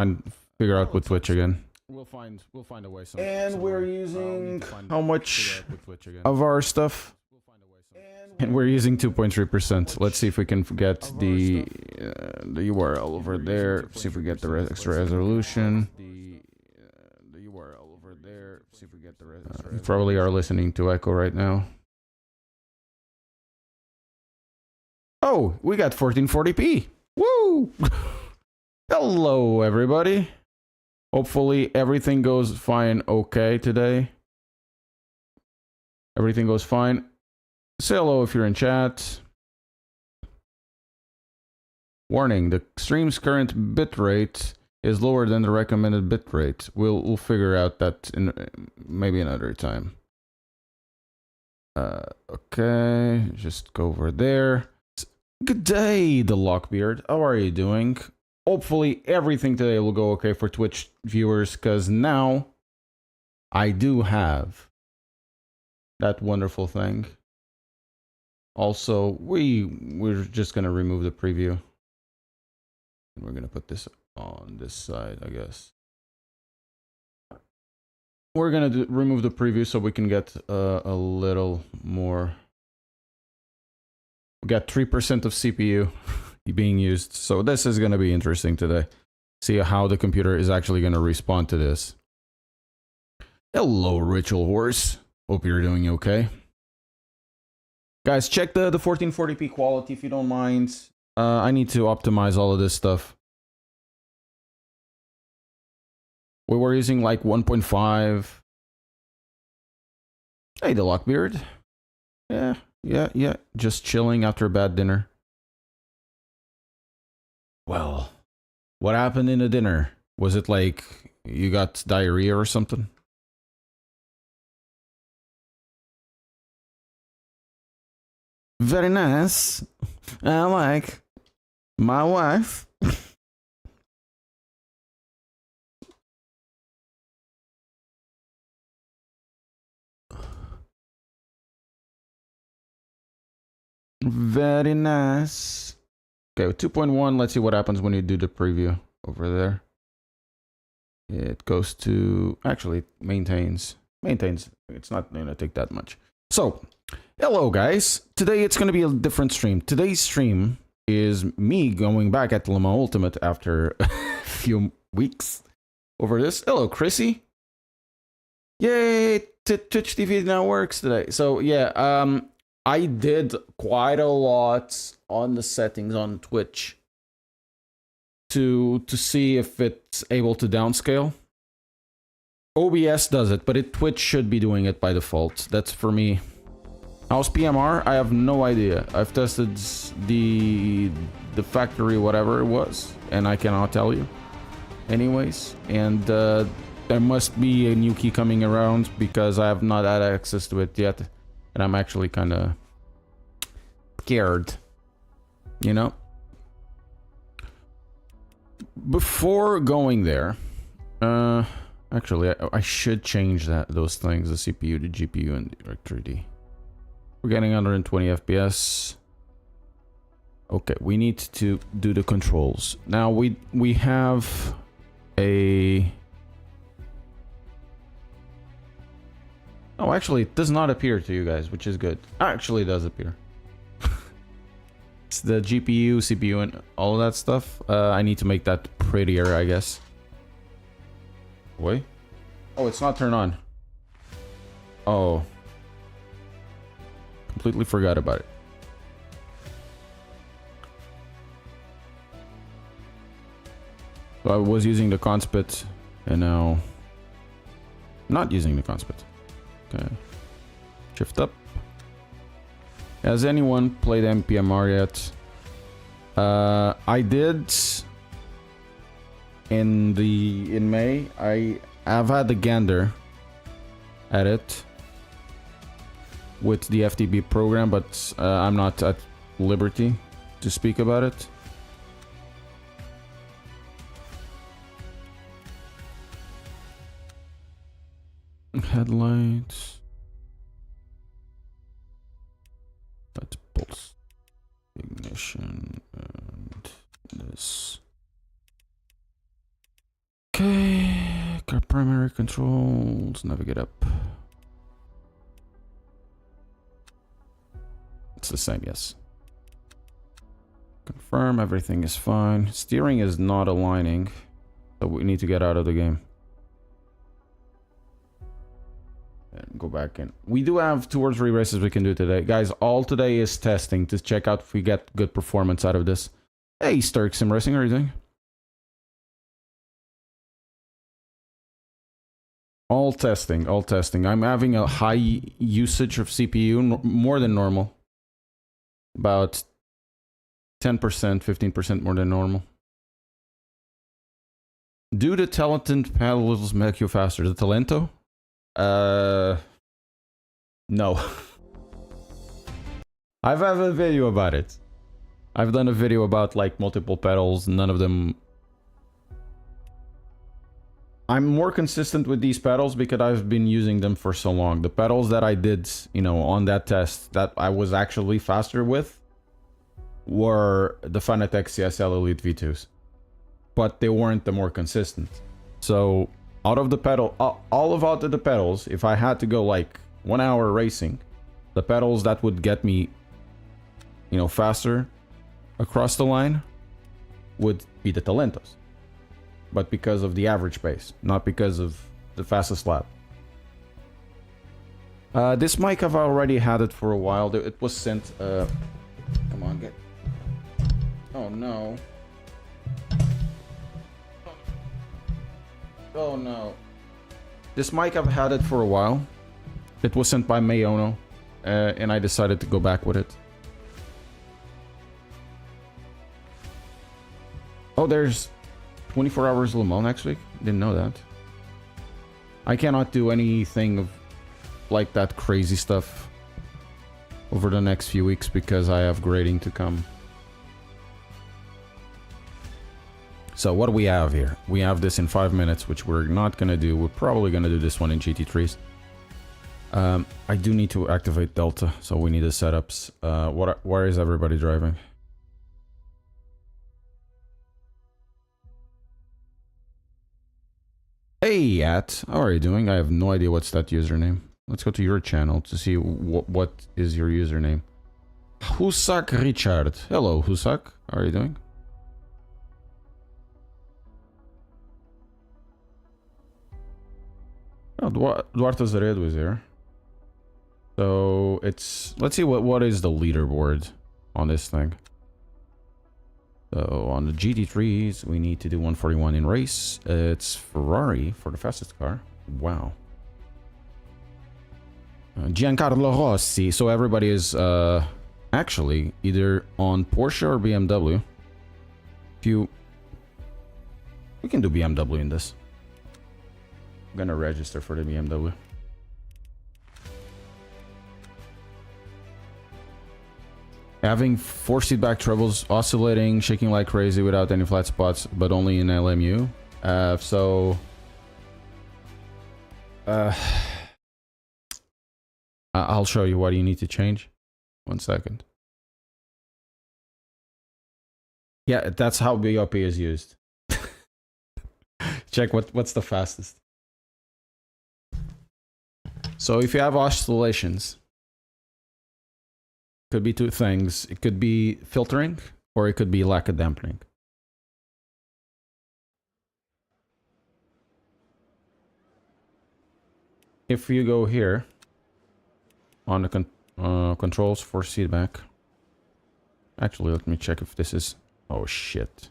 and figure out with Twitch again. We'll find a way. And we're using how much of our stuff? And we're using 2.3%. Let's see if we can get the URL over there. See if we get the extra resolution. The URL over there. See if we get the you probably are listening to echo right now. Oh, we got 1440p. Woo! Hello, everybody. Hopefully everything goes fine okay today. Everything goes fine. Say hello if you're in chat. Warning, the stream's current bitrate is lower than the recommended bitrate. We'll figure out that in maybe another time. Okay, just go over there. Good day, the Lockbeard. How are you doing? Hopefully everything today will go okay for Twitch viewers, because now I do have that wonderful thing. Also, we're just gonna remove the preview. And we're gonna put this on this side, I guess. We're gonna remove the preview so we can get a little more. We got 3% of CPU being used, so this is gonna be interesting today. See how the computer is actually gonna respond to this. Hello, Ritual Horse. Hope you're doing okay. Guys, check the 1440p quality if you don't mind. I need to optimize all of this stuff. We were using like 1.5. Hey, the Lockbeard. Yeah. Just chilling after a bad dinner. Well, what happened in the dinner? Was it like you got diarrhea or something? Very nice. I like my wife. Very nice. Okay, 2.1. Let's see what happens when you do the preview over there. It goes to, actually, it maintains. It's not going to take that much. So, hello guys. Today it's going to be a different stream. Today's stream is me going back at LMU Ultimate after a few weeks over this. Hello, Chrissy. Yay, Twitch TV now works today. So yeah, I did quite a lot on the settings on Twitch to see if it's able to downscale. OBS does it, but Twitch should be doing it by default. That's for me. How's PMR? I have no idea. I've tested the factory, whatever it was, and I cannot tell you. Anyways, and there must be a new key coming around because I have not had access to it yet. And I'm actually kind of scared, you know? Before going there, actually, I should change those things, the CPU, the GPU, and the Direct3D. We're getting 120 FPS. Okay, we need to do the controls. Now, we have a... Oh, actually, it does not appear to you guys, which is good. Actually, it does appear. It's the GPU, CPU, and all of that stuff. I need to make that prettier, I guess. Wait. Oh, it's not turned on. Oh. Completely forgot about it. So I was using the conspit, and now... not using the conspit. Okay. Shift up. Has anyone played MPMR yet? I did in May. I have had the gander at it with the FTB program, but I'm not at liberty to speak about it. Headlights. That's pulse. Ignition and this. Car primary controls, navigate up. It's the same, yes. Confirm everything is fine. Steering is not aligning, so we need to get out of the game. And go back in. We do have 2 or 3 races we can do today. Guys, all today is testing to check out if we get good performance out of this. Hey, Stark Sim Racing, how are you doing? All testing, all testing. I'm having a high usage of CPU, more than normal. About 10%, 15% more than normal. Do the talented pedals make you faster? The Talento? No. I've had a video about it. I've done a video about like multiple pedals, none of them. I'm more consistent with these pedals because I've been using them for so long. The pedals that I did, you know, on that test that I was actually faster with were the Fanatec CSL Elite V2s. But they weren't the more consistent. So out of the pedal, all of out of the pedals, if I had to go like 1 hour racing, the pedals that would get me, you know, faster across the line would be the Talentos. But because of the average pace, not because of the fastest lap. This mic, I've already had it for a while. It was sent, come on, get... Oh no. Oh no. This mic, I've had it for a while. It was sent by Mayono, and I decided to go back with it. Oh, there's 24 hours Le Mans next week? Didn't know that. I cannot do anything of like that crazy stuff over the next few weeks because I have grading to come. So what do we have here? We have this in 5 minutes, which we're not going to do. We're probably going to do this one in GT3s. I do need to activate Delta, so we need the setups. Where is everybody driving? Hey, At, how are you doing? I have no idea what's that username. Let's go to your channel to see what is your username. Husak Richard. Hello, Husak. How are you doing? Oh, Duarte Zaredo is here. So it's... Let's see what is the leaderboard on this thing. So on the GT3s, we need to do 141 in race. It's Ferrari for the fastest car. Wow. Giancarlo Rossi. So everybody is actually either on Porsche or BMW. We can do BMW in this. I'm gonna register for the BMW. Having 4-seat back trebles, oscillating, shaking like crazy without any flat spots, but only in LMU. I'll show you what you need to change. 1 second. Yeah, that's how BOP is used. Check what's the fastest. So if you have oscillations, could be 2 things. It could be filtering, or it could be lack of dampening. If you go here on the controls for seat back. Actually, let me check if this is... Oh shit.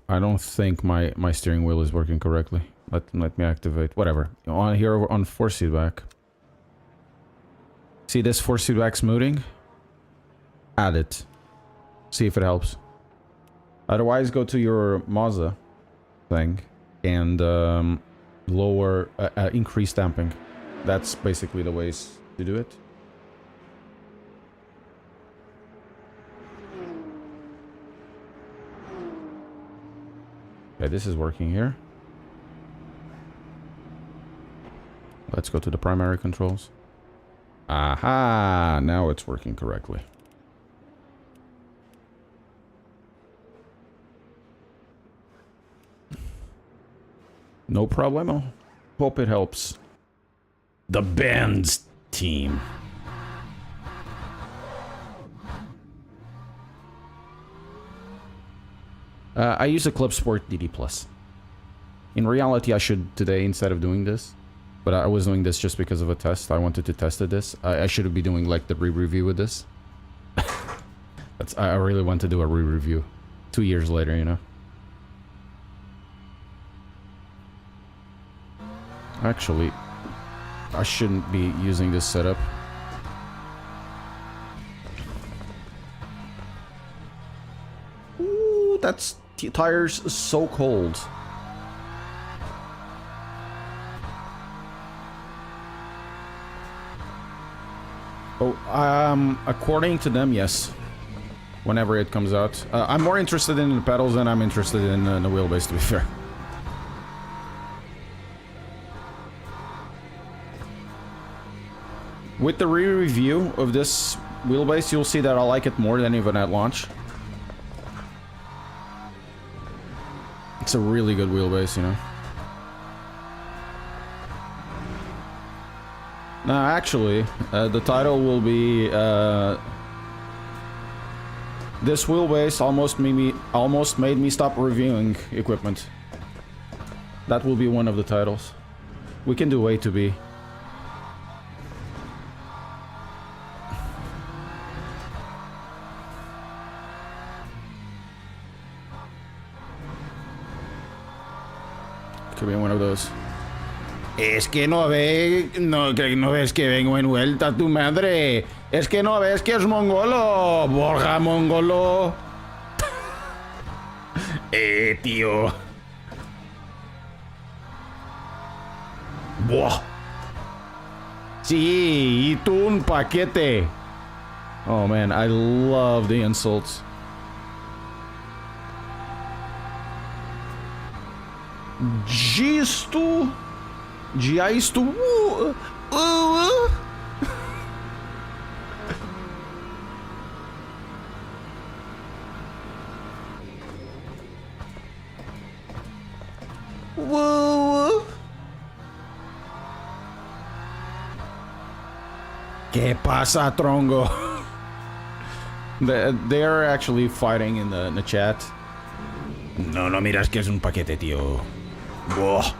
I don't think my steering wheel is working correctly. Let me activate. Whatever. On here on 4-seat back. See this 4-seat back smoothing? Add it. See if it helps. Otherwise, go to your Mazda thing and lower, increase damping. That's basically the ways to do it. Okay, this is working here. Let's go to the primary controls. Aha! Now it's working correctly. No problemo. Hope it helps. The band's team. I use Eclipse Sport DD+. In reality, I should today instead of doing this. But I was doing this just because of a test. I wanted to test this. I should be doing like the re-review with this. I really want to do a re-review. 2 years later, you know. Actually, I shouldn't be using this setup. Ooh, that's tires so cold. Oh, according to them, yes. Whenever it comes out. I'm more interested in the pedals than I'm interested in the wheelbase, to be fair. With the re-review of this wheelbase, you'll see that I like it more than even at launch. It's a really good wheelbase, you know. Now, actually, the title will be, this wheelbase almost made me stop reviewing equipment. That will be one of the titles. We can do A to B. Could be one of those. Es que no ves que vengo en vuelta tu madre. Es que no ves que es mongolo. Borja mongolo. Tío. Buah. Sí, y tú un paquete. Oh man, I love the insults. Gisto. Giaisto. ¿Qué pasa, trongo? They're actually fighting in the chat. No miras que es un paquete, tío. Buah.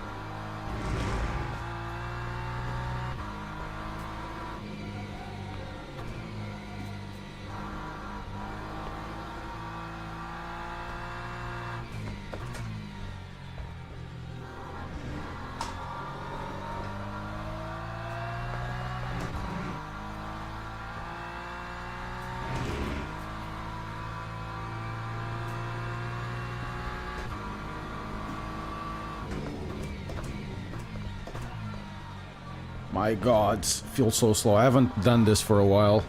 My god, feels so slow. I haven't done this for a while.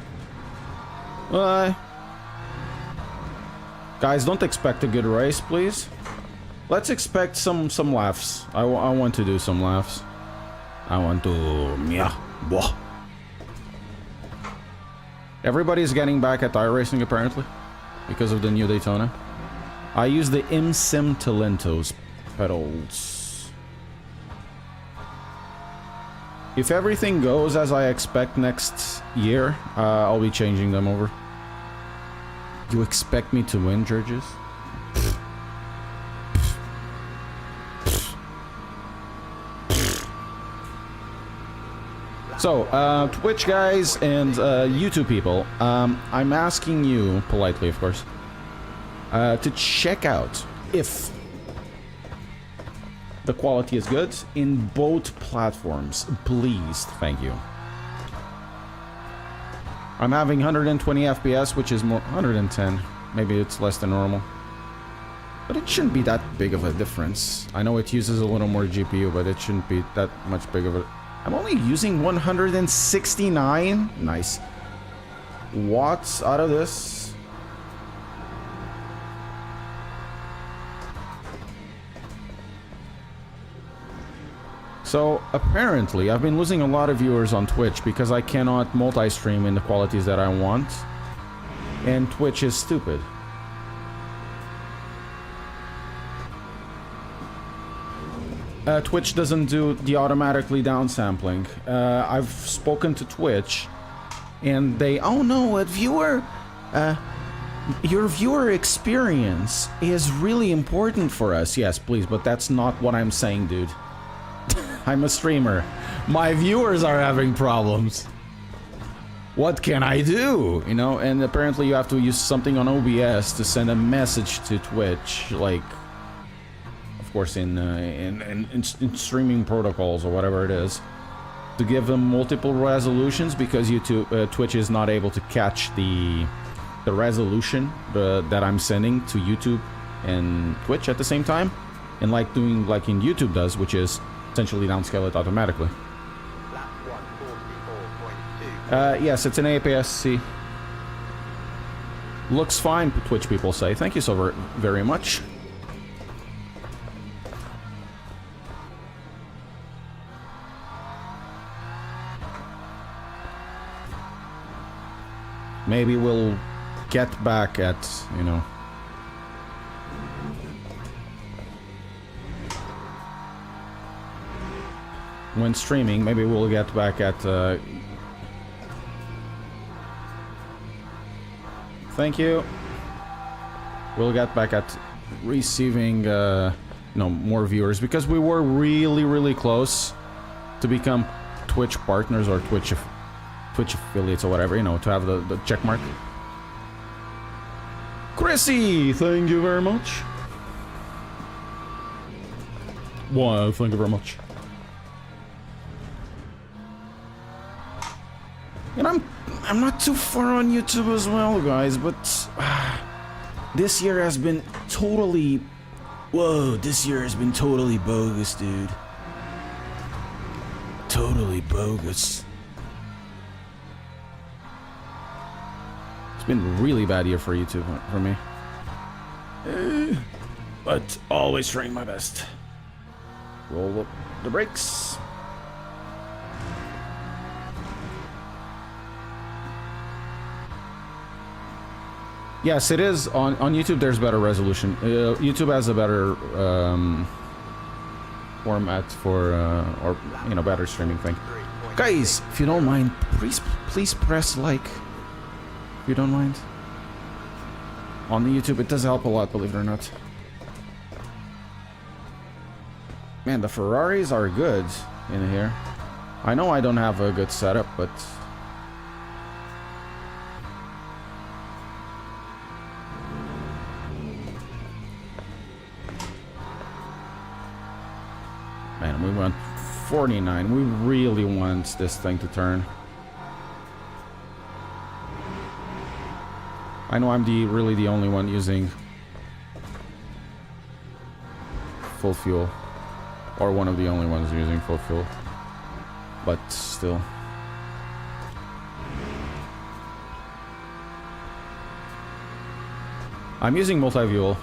Guys, don't expect a good race, please. Let's expect some laughs. I want to do some laughs. I want to... Yeah. Boah. Everybody's getting back at iRacing, apparently. Because of the new Daytona. I use the ImSim Talentos pedals. If everything goes as I expect next year, I'll be changing them over. You expect me to win, Georges? So, Twitch guys and YouTube people, I'm asking you, politely of course, to check out if the quality is good in both platforms. Please, thank you. I'm having 120 FPS, which is more 110. Maybe it's less than normal. But it shouldn't be that big of a difference. I know it uses a little more GPU, but it shouldn't be that much big of a... I'm only using 169? Nice. Watts out of this. So, apparently, I've been losing a lot of viewers on Twitch because I cannot multi-stream in the qualities that I want. And Twitch is stupid. Twitch doesn't do the automatically downsampling. I've spoken to Twitch, and they, oh no, a viewer, your viewer experience is really important for us. Yes, please, but that's not what I'm saying, dude. I'm a streamer. My viewers are having problems. What can I do? You know, and apparently you have to use something on OBS to send a message to Twitch, like, of course, in streaming protocols or whatever it is, to give them multiple resolutions, because YouTube, Twitch is not able to catch the resolution that I'm sending to YouTube and Twitch at the same time, and like doing like in YouTube does, which is essentially downscale it automatically. Yes, it's an APS-C. Looks fine, Twitch people say. Thank you so very much. Maybe we'll get back at, you know... when streaming, maybe we'll get back at, thank you. We'll get back at receiving, you know, more viewers, because we were really close to become Twitch partners or Twitch affiliates or whatever, you know, to have the check mark. Chrissy, thank you very much. Wow, thank you very much. And I'm not too far on YouTube as well, guys, but this year has been totally... Whoa, this year has been totally bogus, dude. Totally bogus. It's been a really bad year for YouTube, for me. But always trying my best. Roll up the brakes. Yes, it is. On YouTube, there's better resolution. YouTube has a better format for, or, you know, better streaming thing. Guys, if you don't mind, please press like. If you don't mind. On the YouTube, it does help a lot, believe it or not. Man, the Ferraris are good in here. I know I don't have a good setup, but... Man, we went 49. We really want this thing to turn. I know I'm really the only one using full fuel. Or one of the only ones using full fuel. But still. I'm using multi-viewer.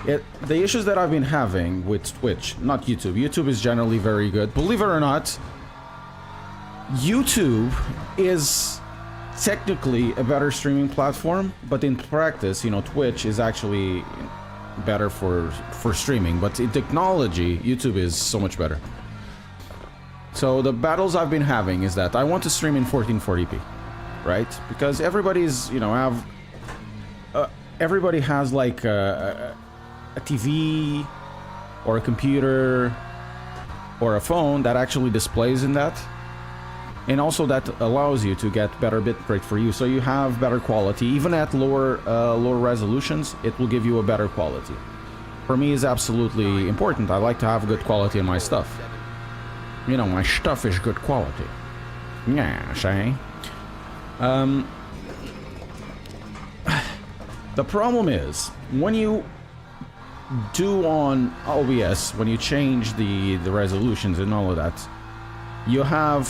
The issues that I've been having with Twitch, not YouTube. YouTube is generally very good. Believe it or not, YouTube is technically a better streaming platform, but in practice, you know, Twitch is actually better for streaming. But in technology, YouTube is so much better. So the battles I've been having is that I want to stream in 1440p, right? Because everybody's, you know, everybody has like a TV or a computer or a phone that actually displays in that, and also that allows you to get better bitrate for you, so you have better quality. Even at lower resolutions, it will give you a better quality. For me, is absolutely important. I like to have good quality in my stuff. You know, my stuff is good quality. Yeah, say. The problem is when you do on OBS, when you change the resolutions and all of that, you have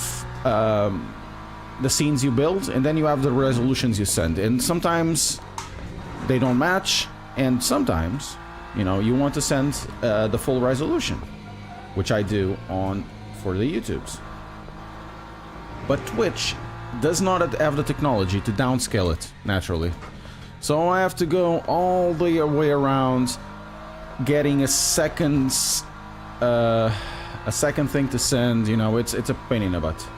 the scenes you build, and then you have the resolutions you send, and sometimes they don't match, and sometimes, you know, you want to send the full resolution, which I do for the YouTubes. But Twitch does not have the technology to downscale it naturally, so I have to go all the way around getting a second thing to send, you know, it's a pain in the butt.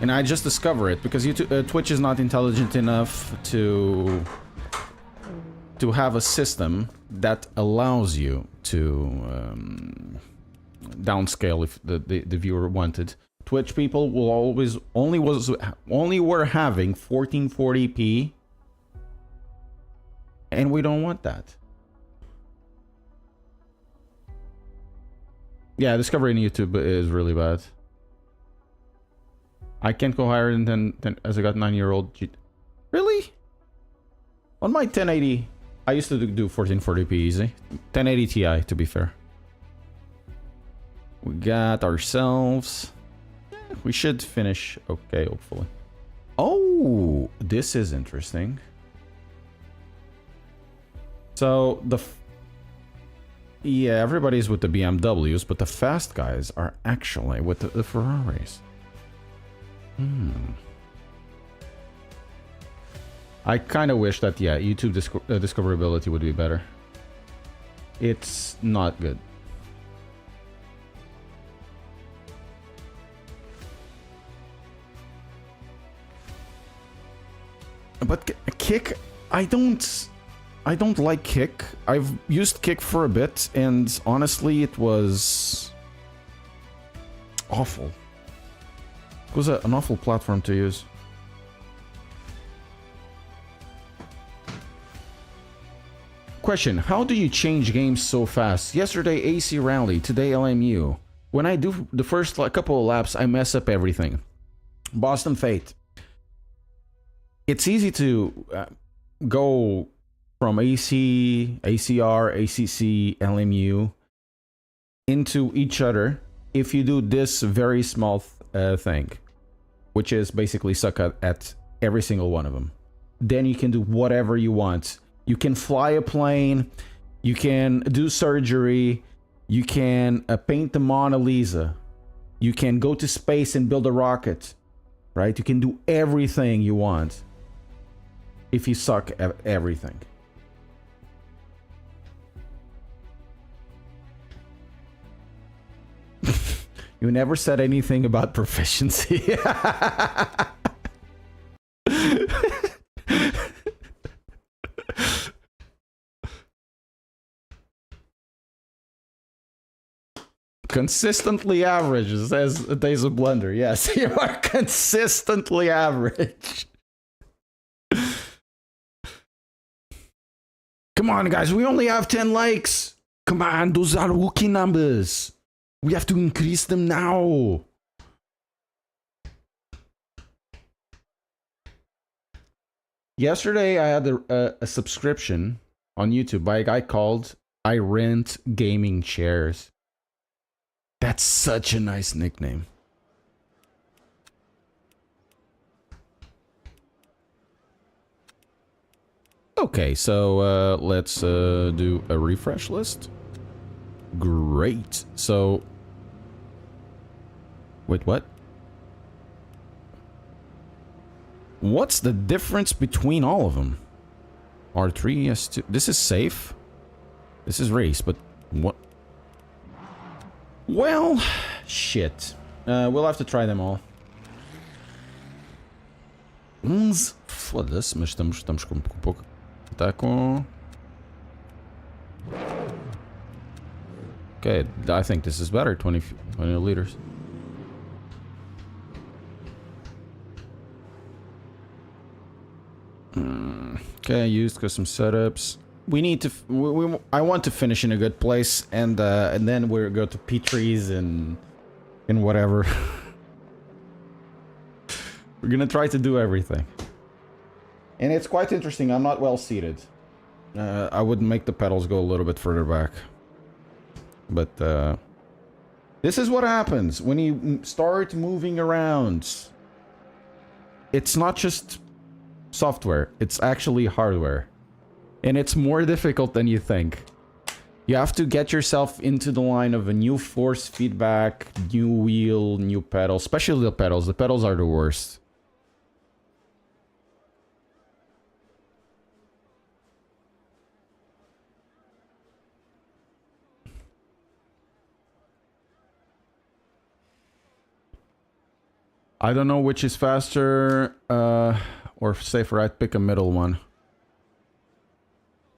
And I just discovered it because Twitch is not intelligent enough to have a system that allows you to downscale if the viewer wanted. Twitch people will always only were having 1440p, and we don't want that. Yeah, discovery in YouTube is really bad. I can't go higher than as I got 9-year-old. Really? On my 1080, I used to do 1440p easy. 1080 Ti, to be fair. We got ourselves. We should finish okay, hopefully. Oh, this is interesting. So yeah, everybody's with the BMWs, but the fast guys are actually with the Ferraris. I kind of wish that, yeah, YouTube discoverability would be better. It's not good. But Kick, I don't like Kick. I've used Kick for a bit, and honestly, it was awful. It was an awful platform to use. Question: how do you change games so fast? Yesterday AC Rally, today LMU. When I do the first couple of laps, I mess up everything. Boston Fate. It's easy to go from AC, ACR, ACC, LMU into each other if you do this very small thing, which is basically suck at every single one of them. Then you can do whatever you want. You can fly a plane, you can do surgery, you can paint the Mona Lisa, you can go to space and build a rocket, right? You can do everything you want if you suck at everything. You never said anything about proficiency. Consistently average, says Days of Blunder. Yes, you are consistently average. Come on, guys, we only have 10 likes. Come on, those are rookie numbers. We have to increase them now. Yesterday, I had a subscription on YouTube by a guy called I Rent Gaming Chairs. That's such a nice nickname. Okay, so let's do a refresh list. Great. So, wait, what? What's the difference between all of them? R3, S2. This is safe. This is race, but what? Well, shit. We'll have to try them all. Foda-se, mas estamos com pouco. Tá com... Okay, I think this is better. 20 liters. Okay, used custom setups. We need to. I want to finish in a good place, and then we'll go to P3s and whatever. We're gonna try to do everything, and it's quite interesting. I'm not well seated. I would make the pedals go a little bit further back, but this is what happens when you start moving around. It's not just software; it's actually hardware. And it's more difficult than you think. You have to get yourself into the line of a new force feedback, new wheel, new pedal, especially the pedals. The pedals are the worst. I don't know which is faster or safer. I'd pick a middle one.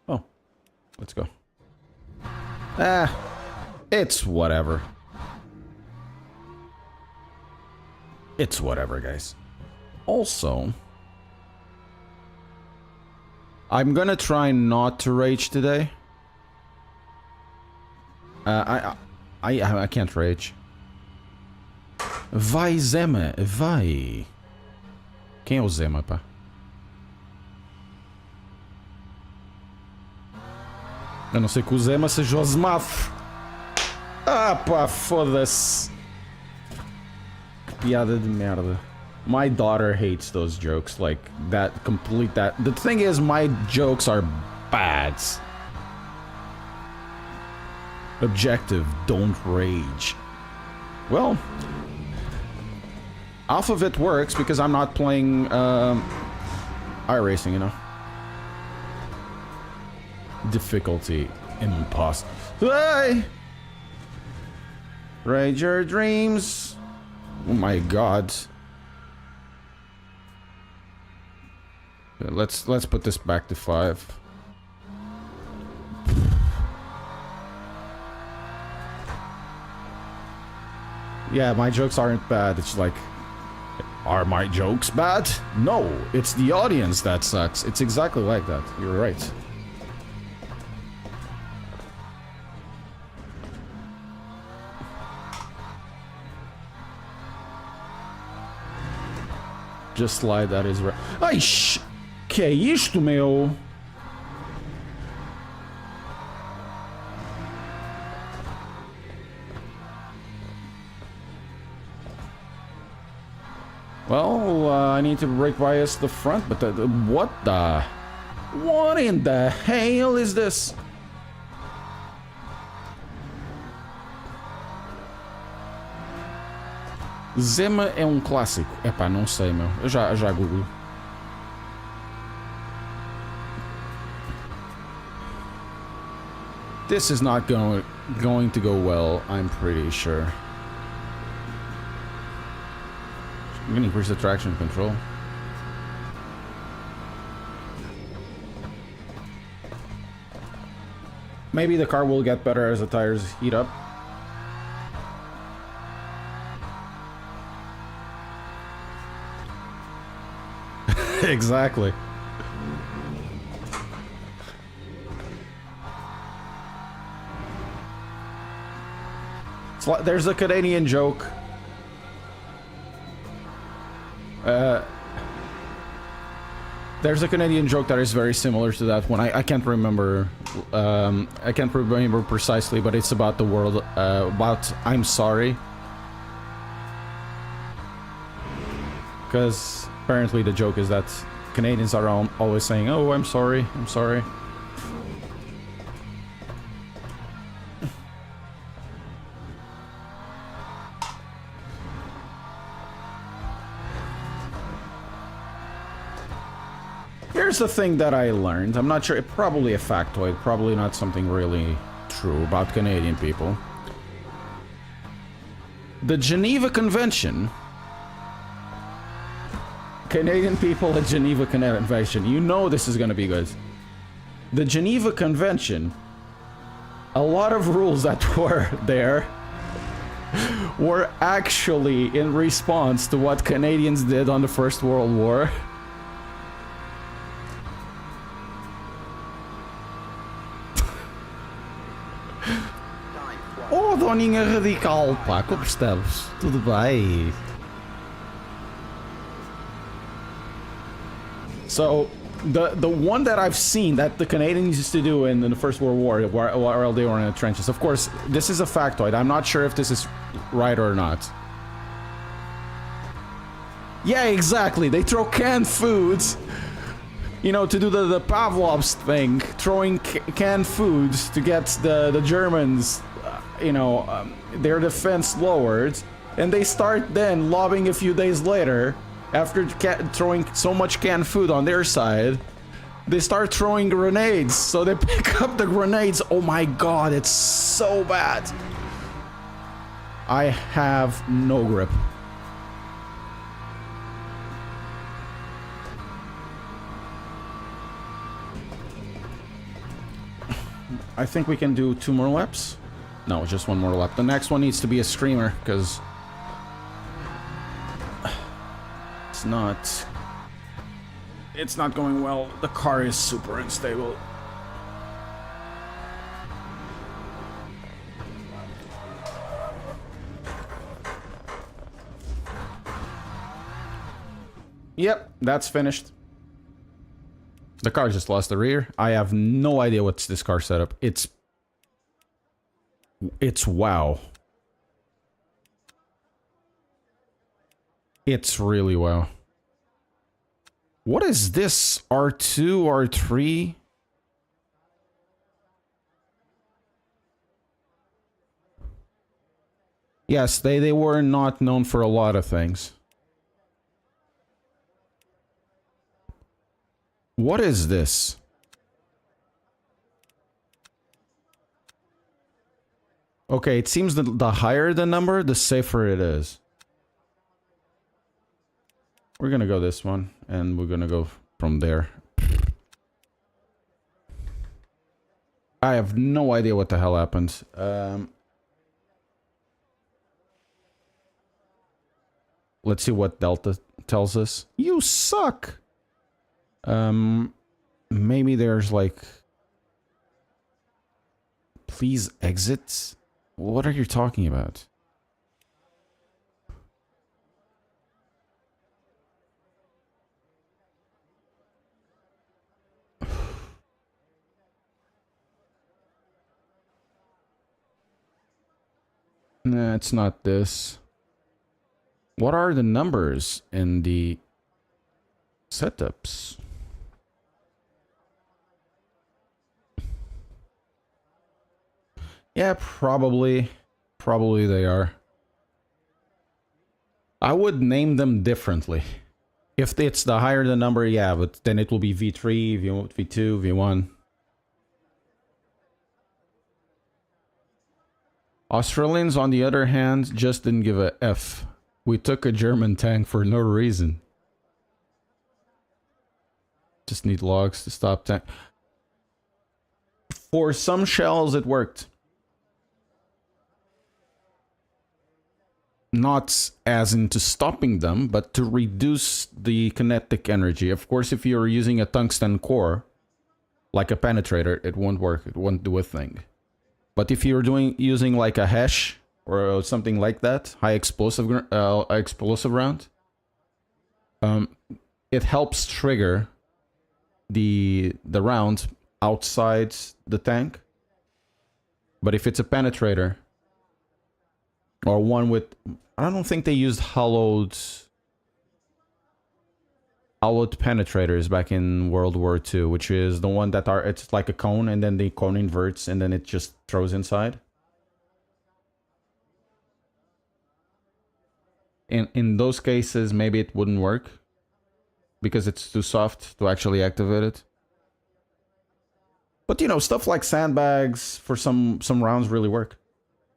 Oh, let's go. It's whatever. It's whatever, guys. Also, I'm gonna try not to rage today. I can't rage. Vai, Zema, vai. Quem é o Zema, pá? A não ser que o Zema seja o Zmaf. Ah, pá, foda-se. Que piada de merda. My daughter hates those jokes, like that, complete that. The thing is, my jokes are bad. Objective, don't rage. Well, half of it works because I'm not playing iRacing, you know. Difficulty, impossible. Hey! Rage your dreams. Oh my god. Let's put this back to 5. Yeah, my jokes aren't bad. It's like, are my jokes bad? No, it's the audience that sucks. It's exactly like that. You're right. Just slide, that is right. Ai, que é isto, meu? Well, I need to brake bias the front, but what in the hell is this? Zema é um clássico. Epá, não sei, meu. Eu já googlo. This is not going to go well, I'm pretty sure. I'm gonna increase the traction control. Maybe the car will get better as the tires heat up. Exactly. There's a Canadian joke. There's a Canadian joke that is very similar to that one. I can't remember. I can't remember precisely, but it's about the world. About I'm sorry. Because apparently the joke is that Canadians are always saying, "Oh, I'm sorry, I'm sorry." Here's the thing that I learned. I'm not sure, probably a factoid, probably not something really true about Canadian people. The Geneva Convention. Canadian people at Geneva Convention. You know this is gonna be good. The Geneva Convention. A lot of rules that were there were actually in response to what Canadians did on the First World War. Oh, doninha radical, pá, como estamos? Tudo bem? So, the one that I've seen that the Canadians used to do in the First World War while they were in the trenches, of course, this is a factoid. I'm not sure if this is right or not. Yeah, exactly. They throw canned foods, you know, to do the Pavlov's thing, throwing canned foods to get the Germans, you know, their defense lowered, and they start then lobbing a few days later. After throwing so much canned food on their side, they start throwing grenades. So they pick up the grenades. Oh my god, it's so bad. I have no grip. I think we can do 2 more laps. No, just 1 more lap. The next one needs to be a screamer, because it's not going well. The car is super unstable. Yep, that's finished. The car just lost the rear. I have no idea what's this car setup. It's wow. It's really wow. What is this? R2, R3? Yes, they were not known for a lot of things. What is this? Okay, it seems that the higher the number, the safer it is. We're gonna go this one, and we're gonna go from there. I have no idea what the hell happened. Let's see what Delta tells us. You suck! Maybe there's like... Please exit? What are you talking about? Nah, it's not this. What are the numbers in the setups? Yeah, probably. Probably they are. I would name them differently. If it's the higher the number, yeah, but then it will be V3, V2, V1. Australians, on the other hand, just didn't give a F. We took a German tank for no reason. Just need logs to stop tank. For some shells, it worked. Not as into stopping them, but to reduce the kinetic energy. Of course, if you're using a tungsten core, like a penetrator, it won't work. It won't do a thing. But if you're using like a HESH or something like that, high explosive round, it helps trigger the round outside the tank. But if it's a penetrator or one with, I don't think they used hollowed penetrators back in World War II, which is the one that it's like a cone and then the cone inverts and then it just throws inside. In those cases, maybe it wouldn't work because it's too soft to actually activate it. But you know, stuff like sandbags for some rounds really work.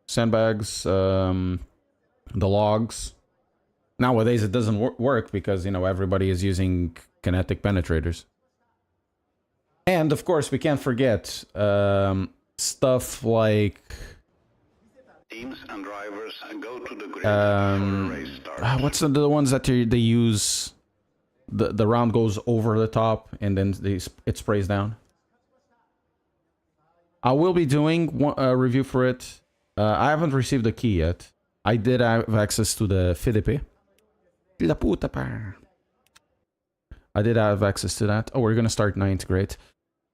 Sandbags, the logs. Nowadays it doesn't work because, you know, everybody is using kinetic penetrators. And of course we can't forget stuff like teams and drivers go to the grid for a race start. What's the ones that they use? The round goes over the top and then it sprays down. I will be doing a review for it. I haven't received the key yet. I did have access to the FDP. La puta pa. I did have access to that. Oh, we're gonna start 9th, great.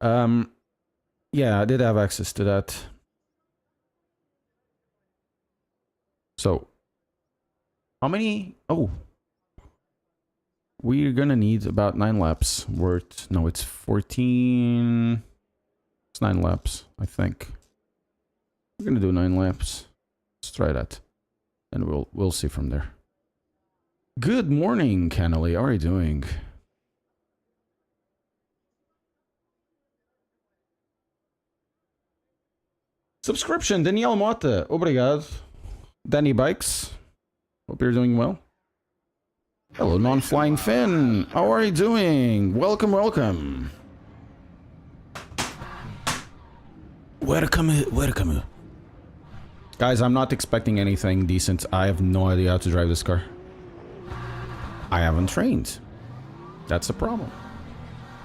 Yeah, I did have access to that. So, how many? Oh, we're gonna need about 9 laps. No, it's 14. It's 9 laps, I think. We're gonna do 9 laps. Let's try that, and we'll see from there. Good morning, Kennelly. How are you doing? Subscription, Daniel Mota. Obrigado. Danny Bikes. Hope you're doing well. Hello, Non-Flying Finn. How are you doing? Welcome, welcome. Welcome. Guys, I'm not expecting anything decent. I have no idea how to drive this car. I haven't trained. That's the problem.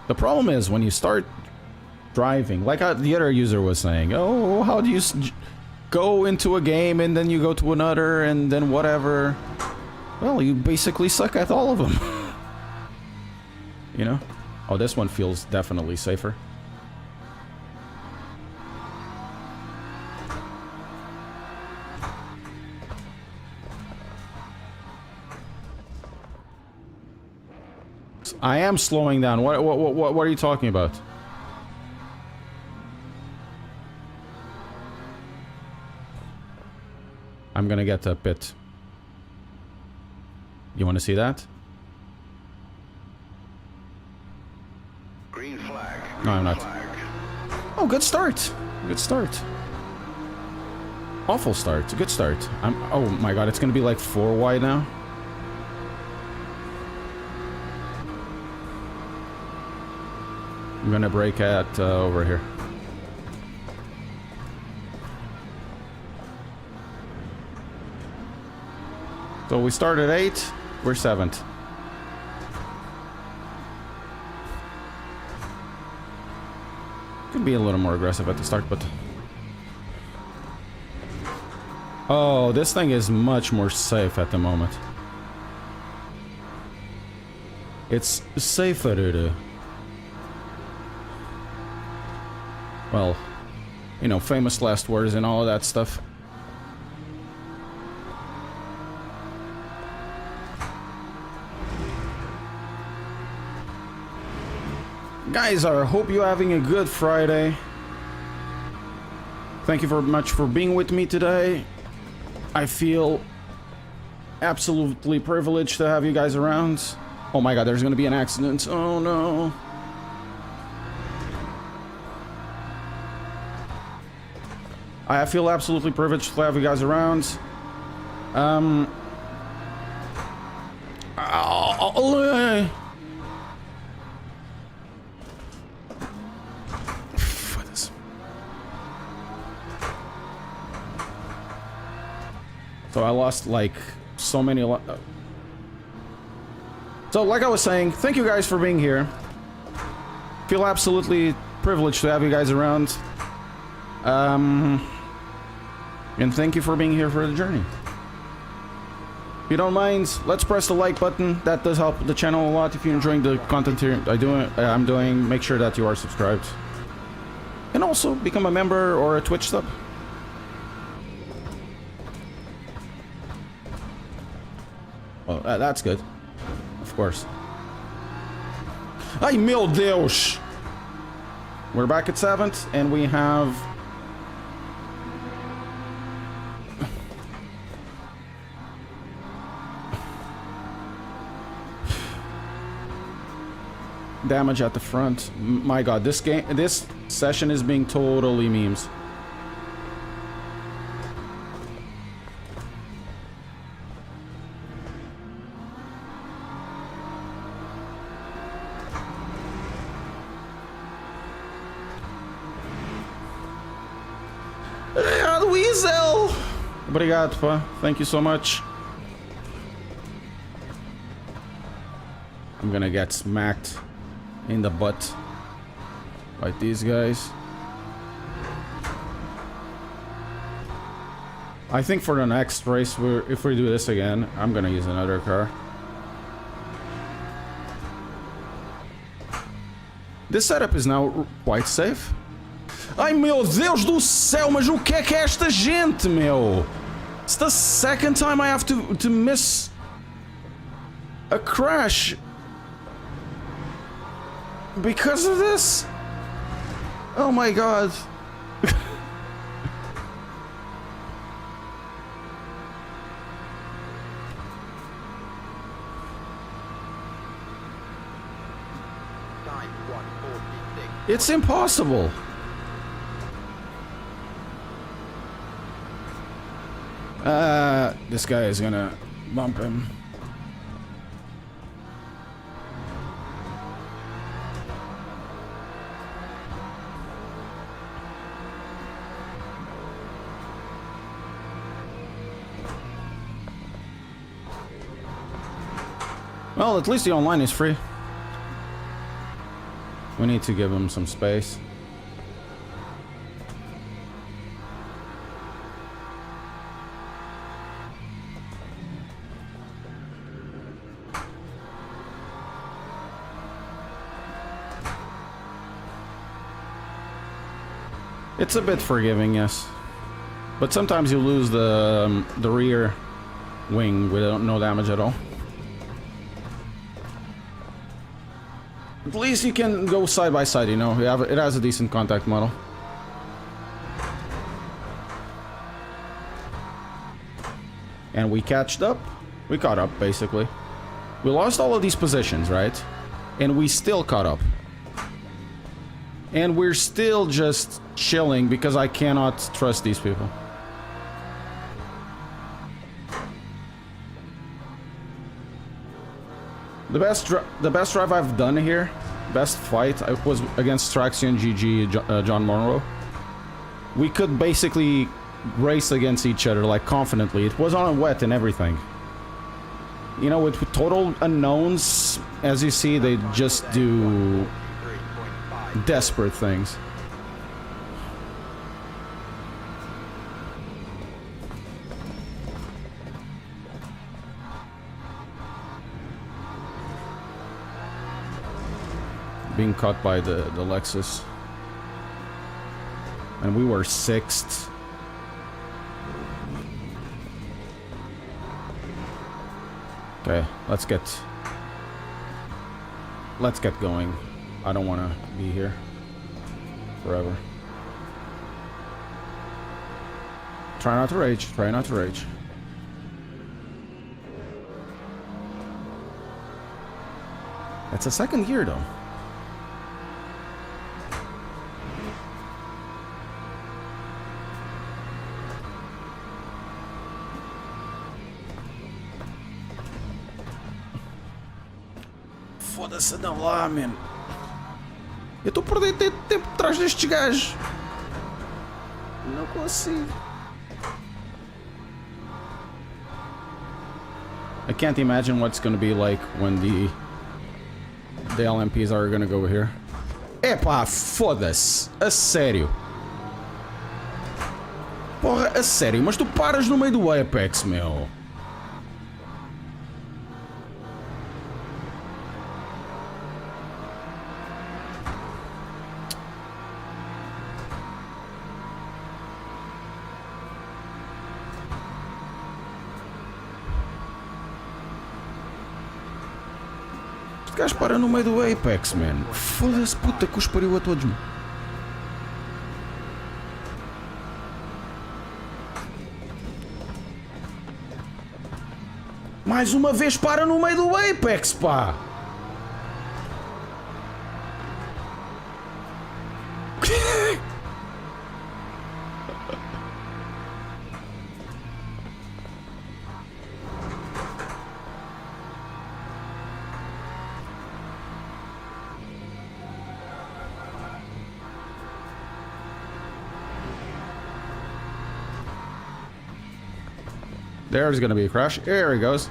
The problem is when you start driving, like the other user was saying, oh, how do you go into a game and then you go to another and then whatever? Well, you basically suck at all of them. You know? Oh, this one feels definitely safer. I am slowing down. What are you talking about? I'm gonna get a pit. You want to see that? Green flag. No, I'm not. Oh, good start. Good start. Awful start. Good start. Oh my god, it's gonna be like 4 wide now. I'm gonna brake at over here. So we started 8, we're 7th. Could be a little more aggressive at the start, but... Oh, this thing is much more safe at the moment. It's safer. Well, you know, famous last words and all of that stuff. Guys, I hope you're having a good Friday. Thank you very much for being with me today. I feel absolutely privileged to have you guys around. Oh my god, there's gonna be an accident. Oh no. I feel absolutely privileged to have you guys around. So I lost like so many. So like I was saying, thank you guys for being here. Feel absolutely privileged to have you guys around. And thank you for being here for the journey. If you don't mind, let's press the like button. That does help the channel a lot. If you're enjoying the content here I'm doing, make sure that you are subscribed. And also become a member or a Twitch sub. Well, that's good. Of course. Ai meu Deus! We're back at 7th, and we have... damage at the front. My god, this session is being totally memes. Weasel! Obrigado, pá. Thank you so much. I'm gonna get smacked in the butt by these guys. I think for the next race, if we do this again, I'm gonna use another car. This setup is now quite safe. Ai meu Deus do céu, mas o que é esta gente, meu? It's the second time I have to miss a crash because of this. Oh my god. It's impossible. This guy is gonna bump him. Well, at least the online is free. We need to give him some space. It's a bit forgiving, yes. But sometimes you lose the rear wing with no damage at all. At least you can go side by side, you know. It has a decent contact model. And we catched up. We caught up, basically. We lost all of these positions, right? And we still caught up. And we're still just chilling because I cannot trust these people. The best drive I've done here, best fight, was against Traxion GG John Monroe. We could basically race against each other like confidently. It was on wet and everything. You know, with total unknowns, as you see, they just do desperate things. Being caught by the Lexus. And we were 6th. Okay, let's get going. I don't want to be here forever. Try not to rage. Try not to rage. It's a second gear, though. Foda-se, não lá, man. Eu estou perdendo tempo atrás destes gajos. Não consigo. I can't imagine what's going to be like when the LMPs are going to go here. Epá, foda-se. A sério. Porra, a sério. Mas tu paras no meio do Apex, meu. Este gajo para no meio do Apex, man. Foda-se, puta que os pariu a todos, man. Mais uma vez para no meio do Apex, pá! There's gonna be a crash. There he goes.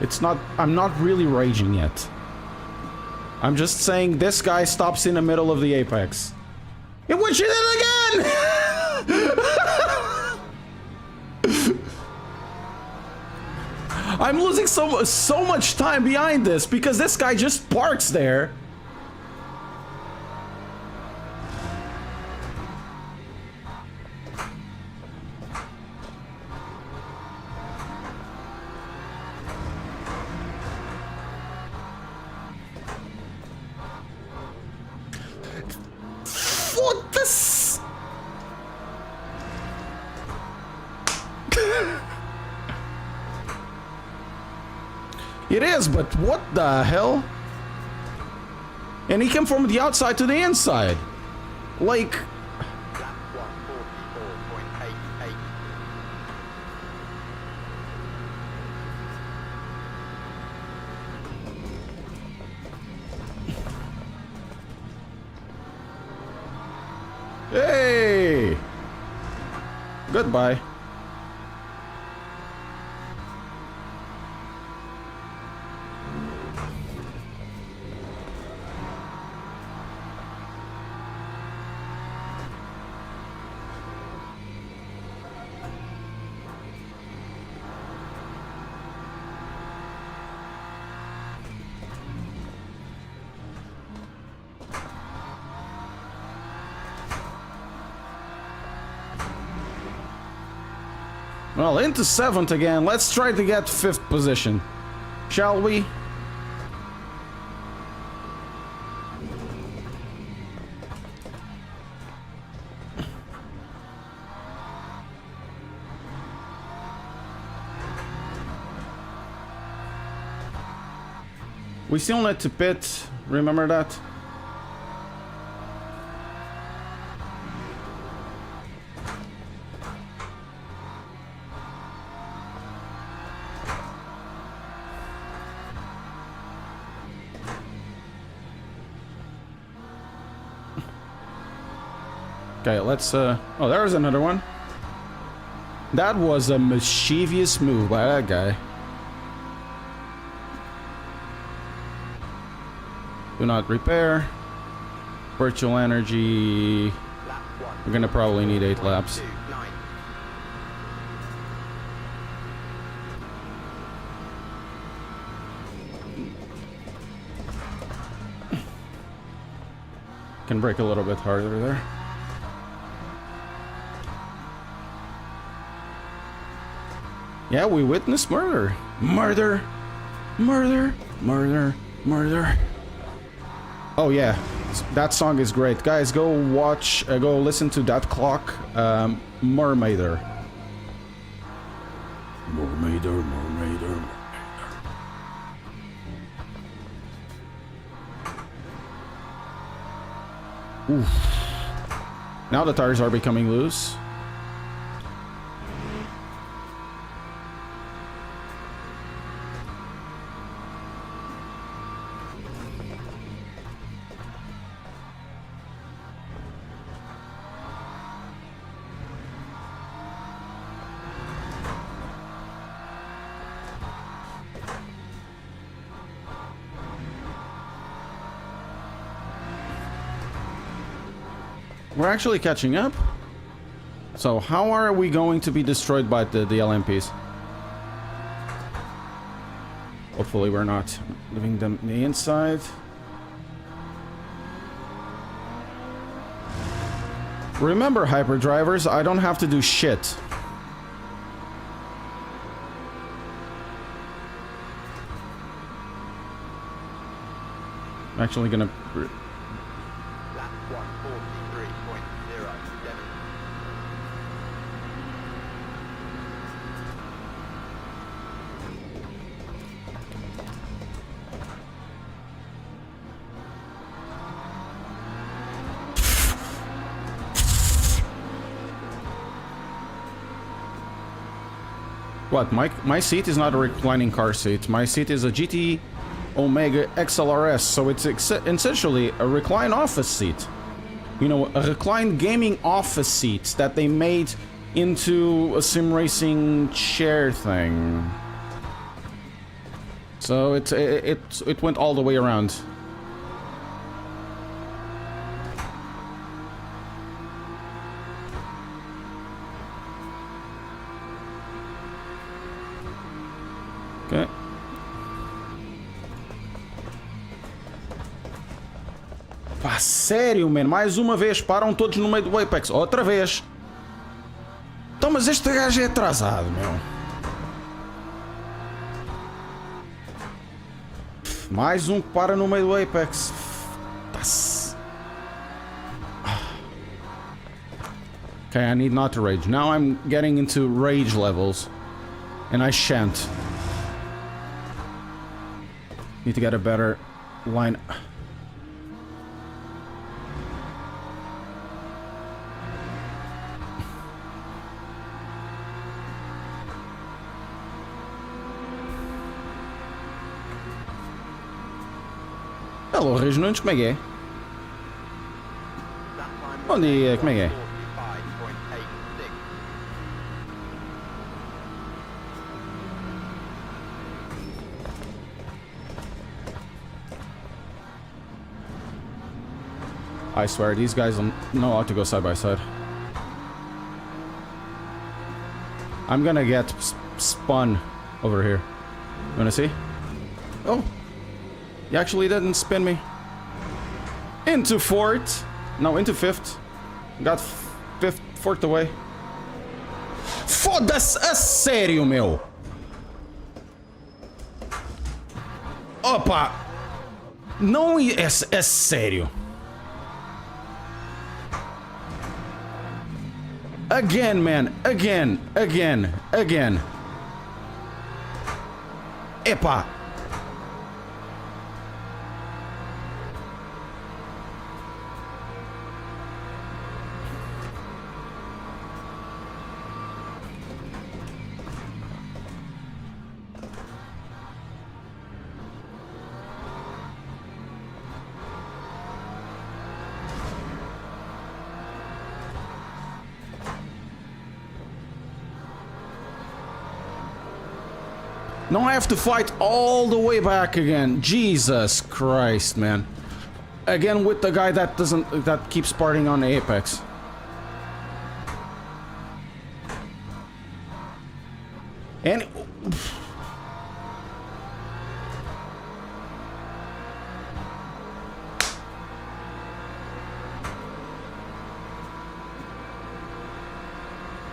It's not... I'm not really raging yet. I'm just saying this guy stops in the middle of the Apex. In which he did again! I'm losing so much time behind this because this guy just parks there. What this? It is, but what the hell? And he came from the outside to the inside. Like... Hey! Goodbye. Well, into 7th again. Let's try to get 5th position. Shall we? We still need to pit. Remember that? Okay, let's, oh, there's another one. That was a mischievous move by that guy. Do not repair. Virtual energy. We're gonna probably need 8 laps. Can brake a little bit harder there. Yeah, we witnessed murder. Murder. Murder. Murder. Murder. Oh yeah, that song is great. Guys, go watch, go listen to that clock. Mermaider. Mermaider, Mermaider. Oof. Now the tires are becoming loose. We're actually catching up. So how are we going to be destroyed by the LMPs? Hopefully we're not leaving them the inside. Remember, hyperdrivers, I don't have to do shit. I'm actually gonna... What? My seat is not a reclining car seat. My seat is a GT Omega XLRS, so it's essentially a recline office seat. You know, a reclined gaming office seat that they made into a sim racing chair thing. So it went all the way around. Ok. Pá, sério, mano. Mais uma vez. Param todos no meio do Apex. Outra vez. Então, mas este gajo é atrasado, meu. Mais um que para no meio do Apex. Tá-se. Okay, I need not to rage. Now I'm getting into rage levels. And I shan't. Need to get a better line. Hello, Regiões, como é que é? Onde como é que é? I swear, these guys don't know how to go side by side. I'm gonna get spun over here. You wanna see? Oh! He actually didn't spin me. Into fourth! No, into fifth. Got fifth, fourth away. Foda-se! A sério, meu! Opa! Não é sério. Again, man. Again. Epa! Now I have to fight all the way back again. Jesus Christ, man. Again with the guy that keeps partying on the Apex. And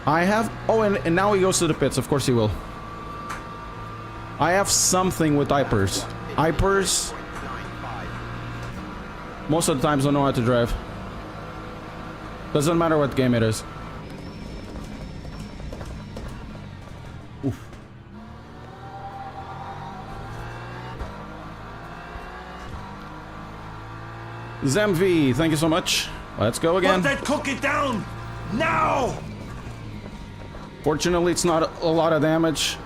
I have... Oh, and now he goes to the pits. Of course he will. I have something with Hypers. Hypers... most of the times don't know how to drive. Doesn't matter what game it is. Oof. Zemv, thank you so much. Let's go again. Put that cookie down! Now! Fortunately, it's not a lot of damage,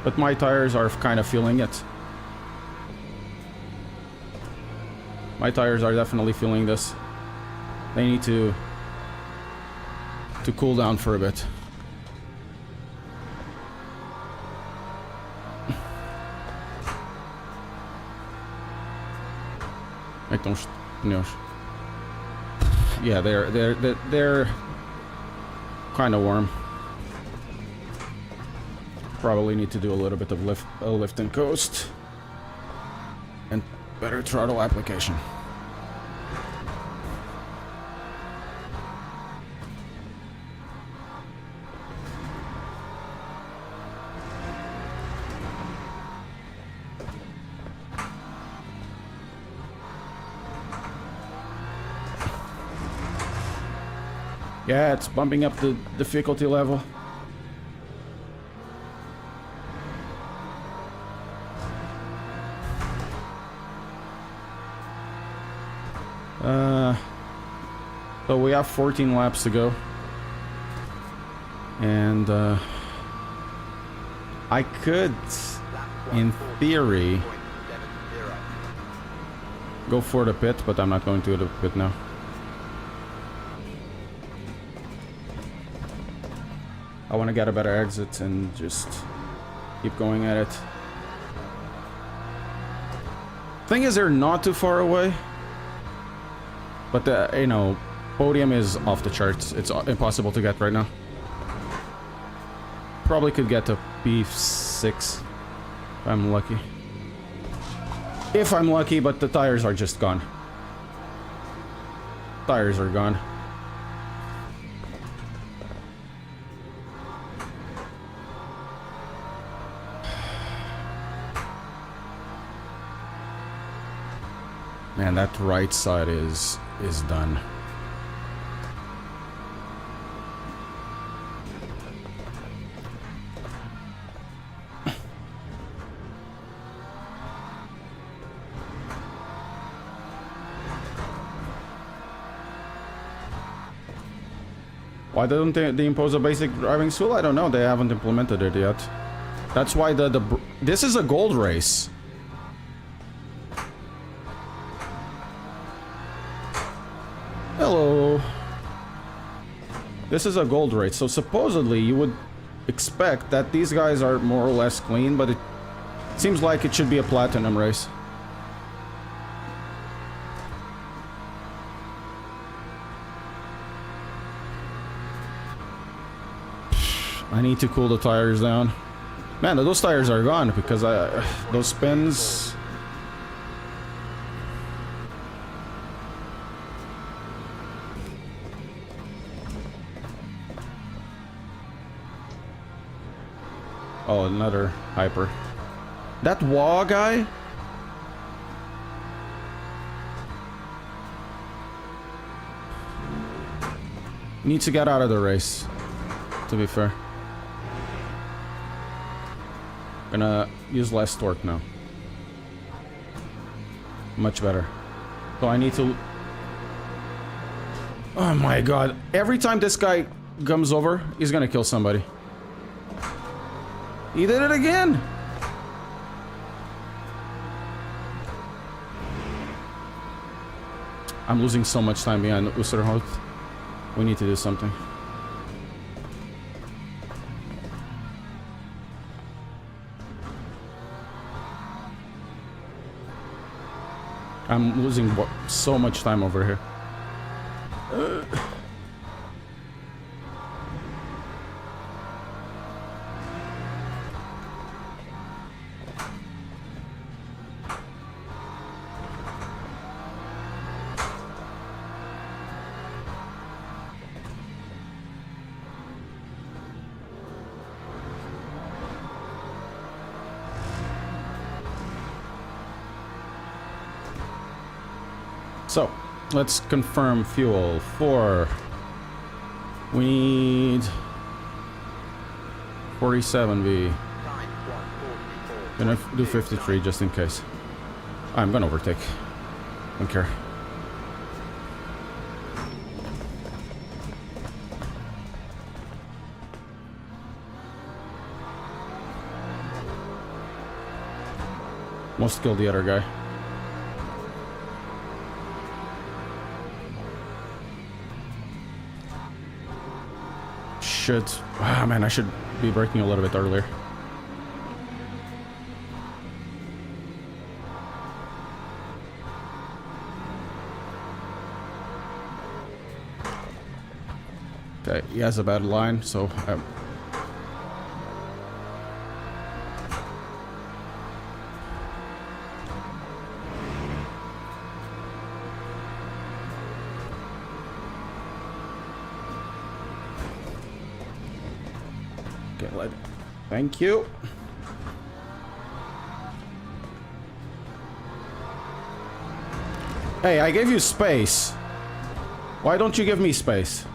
but my tires are kind of feeling it. My tires are definitely feeling this. They need to cool down for a bit. Então os pneus. Yeah, they're kind of warm. Probably need to do a little bit of lift and coast, and better throttle application. Yeah, it's bumping up the difficulty level. So we have 14 laps to go. And I could, in theory, go for the pit, but I'm not going to the pit now. I want to get a better exit and just keep going at it. Thing is, they're not too far away. But the, you know, podium is off the charts. It's impossible to get right now. Probably could get to P6 if I'm lucky. If I'm lucky, but the tires are just gone. Tires are gone. Man, that right side is done. Why don't they impose a basic driving school? I don't know. They haven't implemented it yet. That's why this is a gold race. Hello. This is a gold race, so supposedly you would expect that these guys are more or less clean, but it seems like it should be a platinum race. I need to cool the tires down. Man, those tires are gone because those spins... Oh, another hyper. That wah guy? Needs to get out of the race, to be fair. Gonna use less torque now. Much better. So I need to... Oh my god. Every time this guy comes over, he's gonna kill somebody. He did it again! I'm losing so much time behind Usterhout. We need to do something. I'm losing so much time over here. So, let's confirm fuel for... We need... 47V. Gonna do 53 just in case. I'm gonna overtake. Don't care. Must kill the other guy. Shit. Ah, man, I should be braking a little bit earlier. Okay, he has a bad line, so... Okay, thank you. Hey, I gave you space. Why don't you give me space?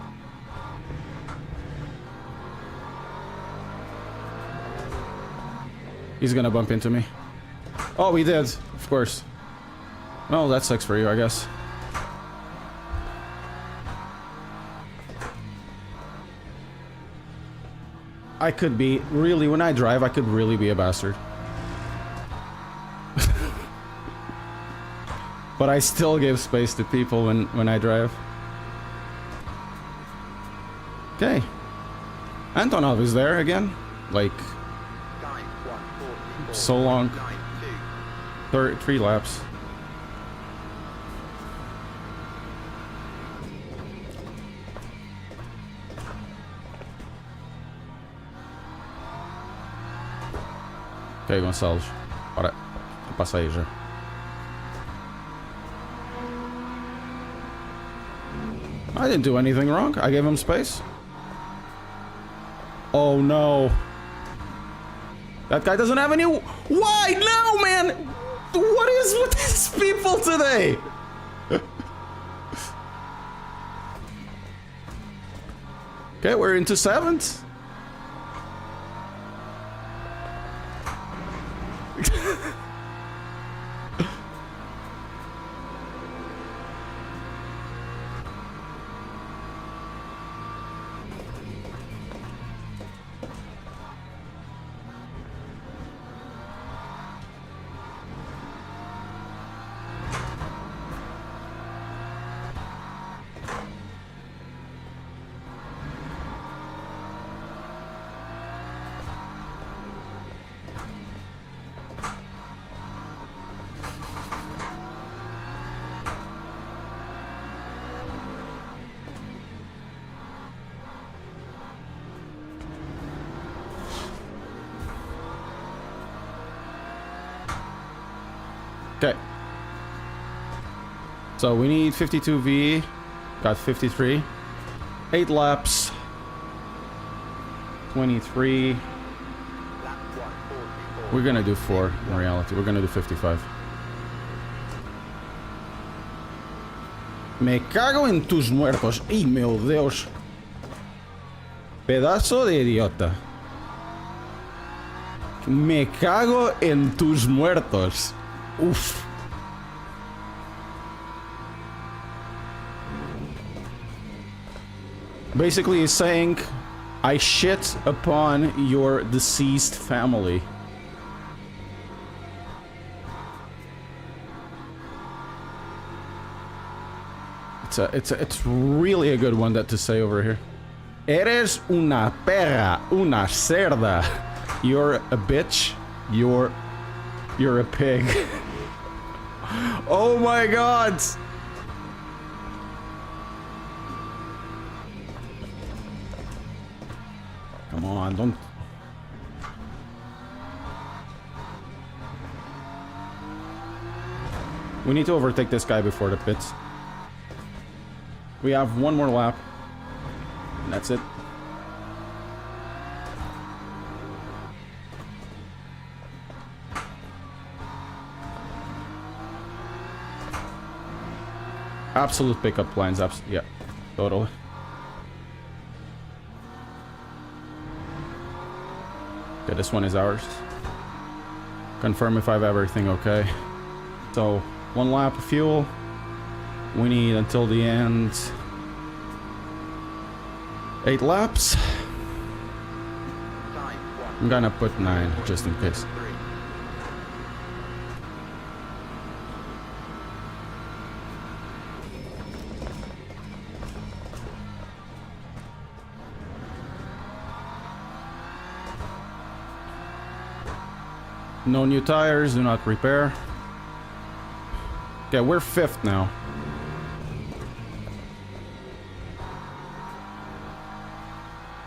He's gonna bump into me. Oh, he did, of course. Well, that sucks for you, I guess. I could be, really, when I drive, I could really be a bastard. But I still give space to people when I drive. Okay. Antonov is there again. Like, so long. 3 laps. Ok, Gonçalves. Bora. Vou passar aí já. I didn't do anything wrong. I gave him space. Oh no. That guy doesn't have any... Why? No, man! What is with these people today? Okay, we're into 7th. Okay. So we need 52V. Got 53. 8 laps. 23. We're gonna do 4 in reality. We're gonna do 55. Me cago en tus muertos. ¡Ay, meu Dios! Pedazo de idiota. Me cago en tus muertos. Uf. Basically, he's saying, I shit upon your deceased family. It's really a good one that to say over here. Eres una perra, una cerda. You're a bitch. You're a pig. Oh my god! Come on, don't... We need to overtake this guy before the pits. We have one more lap. And that's it. Absolute pickup lines, yeah, totally. Okay, this one is ours. Confirm if I have everything okay. So, 1 lap of fuel. We need until the end 8 laps. I'm gonna put 9 just in case. No new tires, do not repair. Okay, we're 5th now.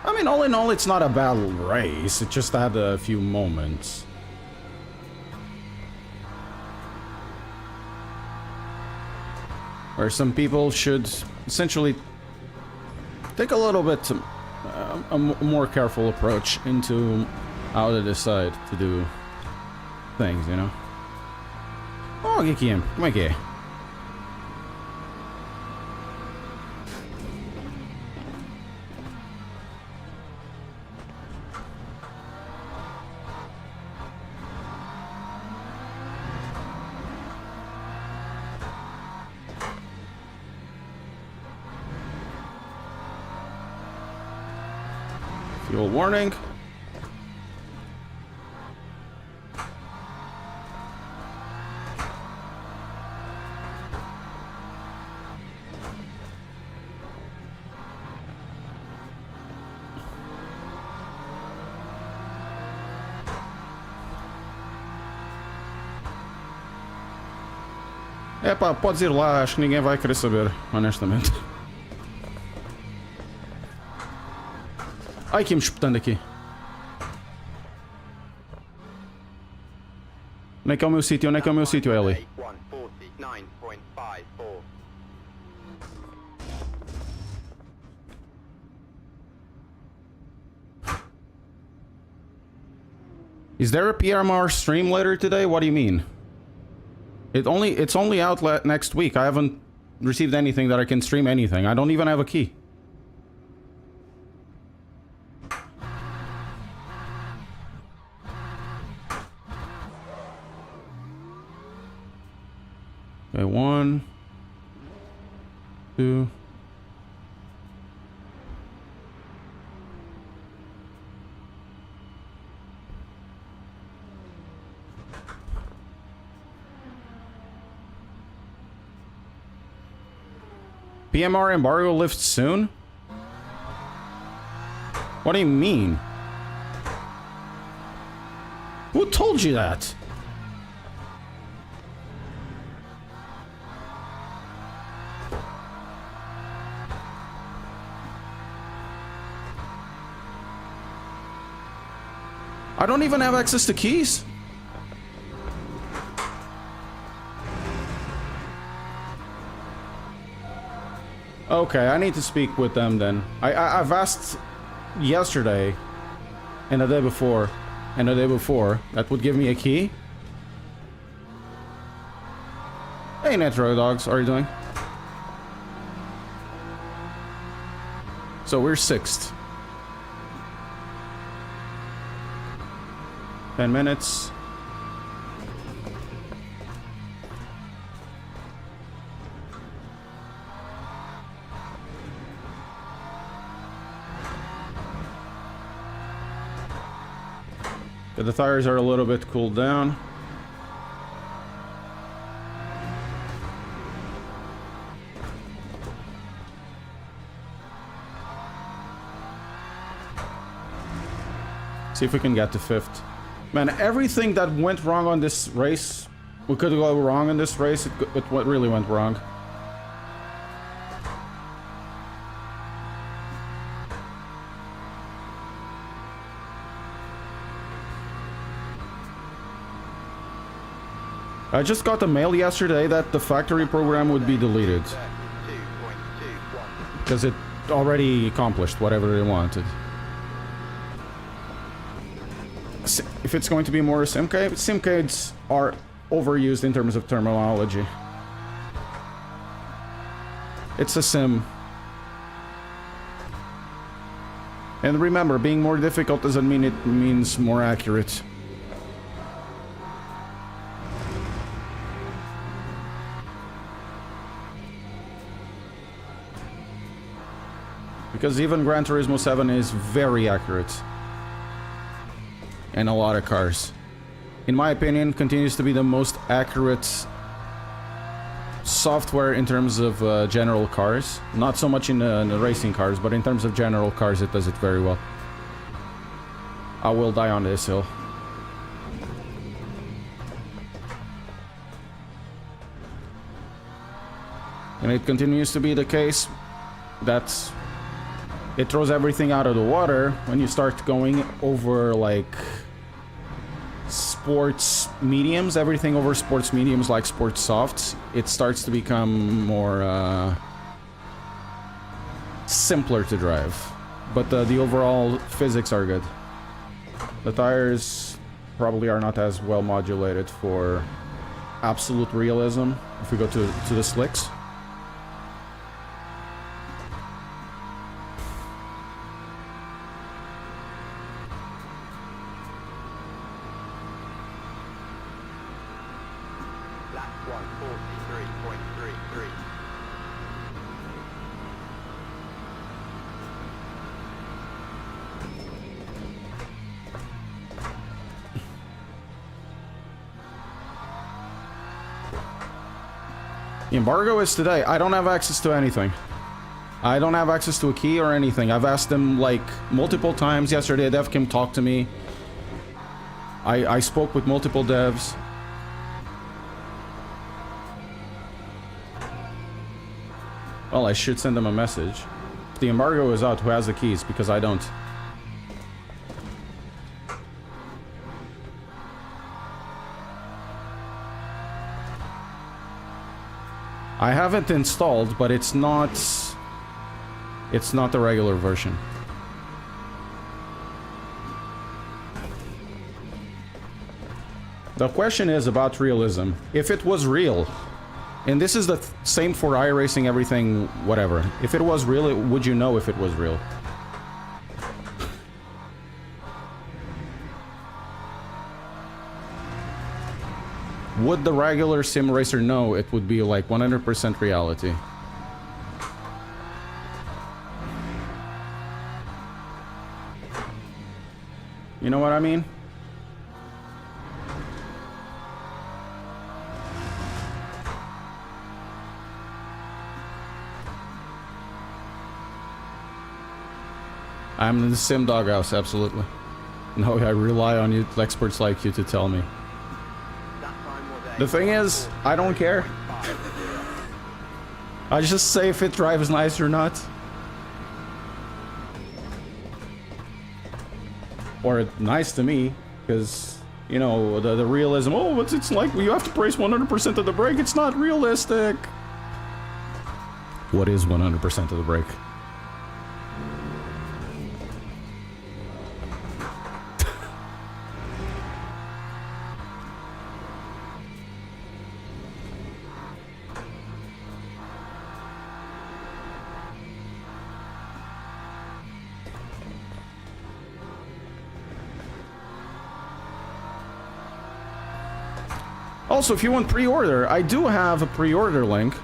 I mean, all in all, it's not a bad race. It just had a few moments. Where some people should essentially take a little bit a more careful approach into how to decide to do things, you know? Oh, get him. Come here. Fuel warning. É pá, podes ir lá, acho que ninguém vai querer saber, honestamente. Ai, que me espetando aqui. Onde é que é o meu sítio? Onde é que é o meu sítio, Ellie? Is there a PMR stream later today? What do you mean? It's only out next week. I haven't received anything that I can stream anything. I don't even have a key. Okay, 1, 2. PMR embargo lifts soon? What do you mean? Who told you that? I don't even have access to keys. Okay, I need to speak with them then. I've asked yesterday and the day before and the day before. That would give me a key. Hey, Netro Dogs, how are you doing? So we're 6th. 10 minutes. The tires are a little bit cooled down. See if we can get to 5th. Man, everything that went wrong on this race, we could go wrong in this race, it really went wrong. I just got a mail yesterday that the factory program would be deleted. Because it already accomplished whatever they wanted. If it's going to be more simcade, simcades are overused in terms of terminology. It's a sim. And remember, being more difficult doesn't mean it means more accurate. Because even Gran Turismo 7 is very accurate. And a lot of cars. In my opinion, continues to be the most accurate software in terms of general cars. Not so much in the racing cars, but in terms of general cars, it does it very well. I will die on this hill. And it continues to be the case that it throws everything out of the water when you start going over, like, sports mediums. Everything over sports mediums, like sports softs, it starts to become more simpler to drive. But the overall physics are good. The tires probably are not as well modulated for absolute realism if we go to the slicks. The embargo is today. I don't have access to anything. I don't have access to a key or anything. I've asked them like multiple times. Yesterday, a dev came talk to me. I spoke with multiple devs. Well, I should send them a message. If the embargo is out, who has the keys? Because I don't. I have it installed, but it's not the regular version. The question is about realism. If it was real, and this is the same for iRacing, everything, whatever. If it was real, would you know if it was real? Would the regular sim racer know it would be like 100% reality? You know what I mean? I'm in the sim doghouse, absolutely. No, I rely on you, experts like you, to tell me. The thing is, I don't care. I just say if it drives nice or not. Or nice to me, because, you know, the realism, oh, it's like you have to brace 100% of the brake, it's not realistic. What is 100% of the brake? Also, if you want pre-order, I do have a pre-order link.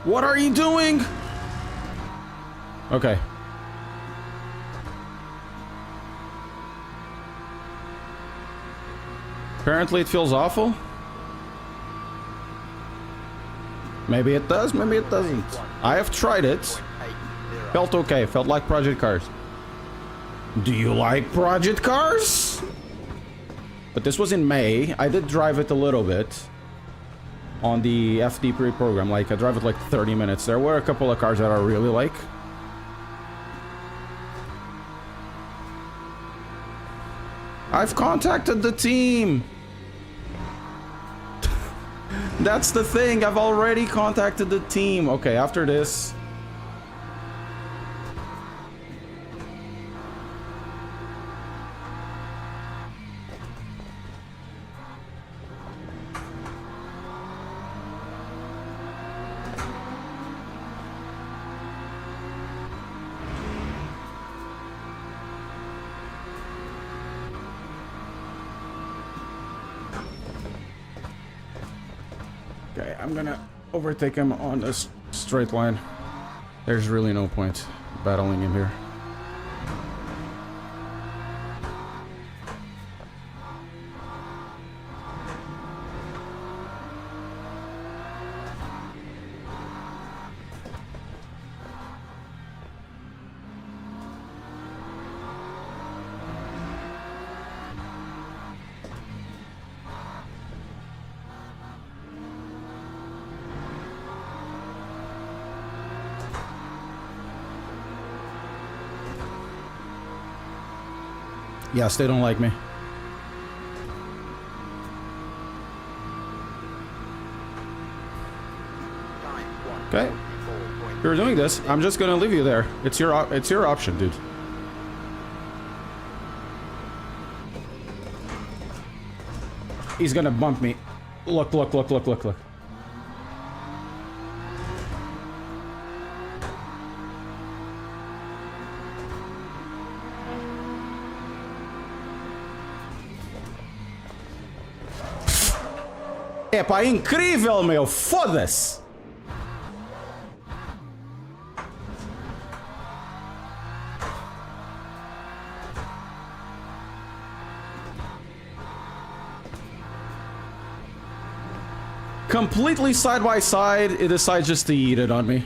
What are you doing? Okay. Apparently it feels awful. Maybe it does, maybe it doesn't. I have tried it. Felt okay, felt like Project Cars. Do you like Project Cars? But this was in May. I did drive it a little bit. On the FD pre-program, like I drive it like 30 minutes. There were a couple of cars that I really like. I've contacted the team. That's the thing, I've already contacted the team. Okay, after this. Okay, I'm gonna overtake him on this straight line. There's really no point battling him here. Yes, they don't like me. Okay. If you're doing this, I'm just gonna leave you there. It's your option, dude. He's gonna bump me. Look, look, look, look, look, look. Epá, incrível, meu! Foda-se! Completely side by side, it decides just to eat it on me.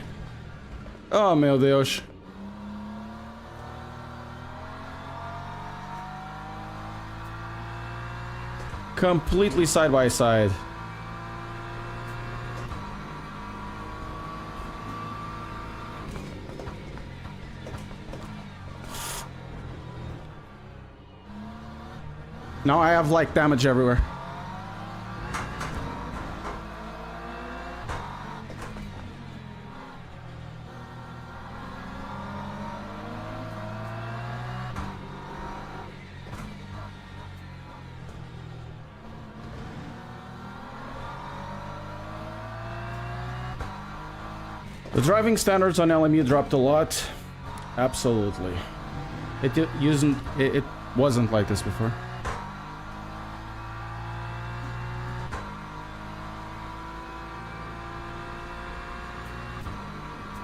Oh, meu Deus. Completely side by side. Now I have, like, damage everywhere. The driving standards on LMU dropped a lot. Absolutely. It wasn't like this before.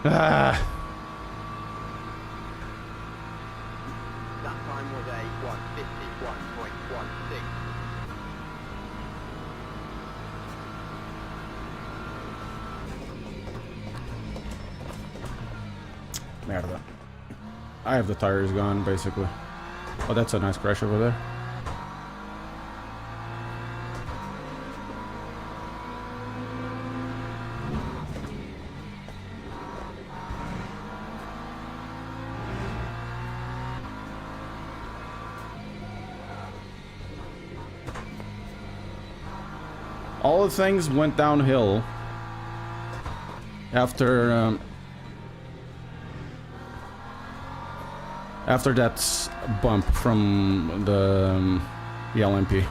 Ah. That time 151.16. Merda. I have the tires gone, basically. Oh, that's a nice crash over there. All the things went downhill after after that bump from the LMP.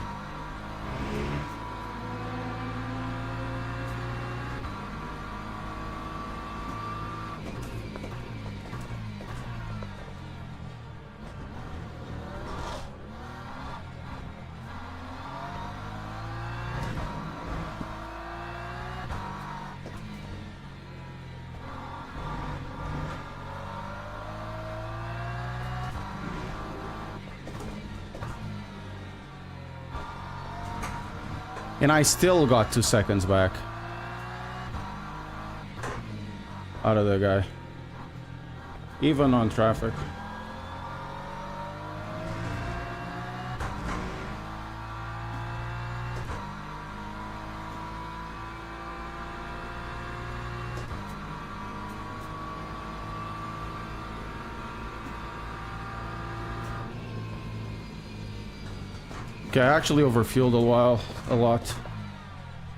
And I still got 2 seconds back out of the guy, even on traffic. Okay, I actually overfueled a lot.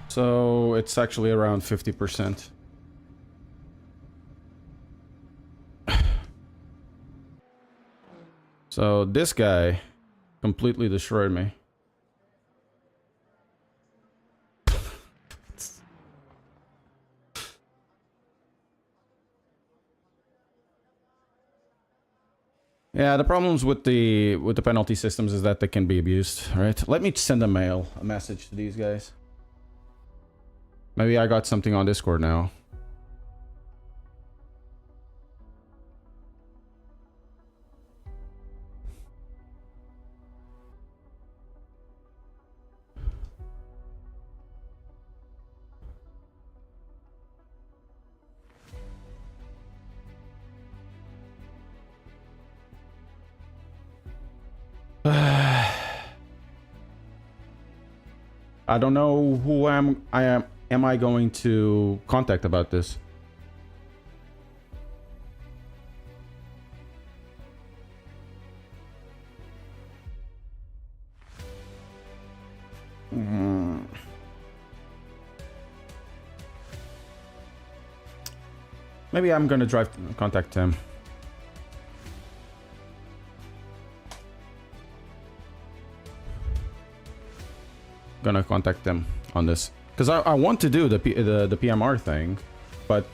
So it's actually around 50%. So this guy completely destroyed me. Yeah, the problems with the penalty systems is that they can be abused, right? Let me send a message to these guys. Maybe I got something on Discord now. I don't know who am I going to contact about this? Maybe I'm gonna contact him. Gonna contact them on this because I want to do the PMR thing, but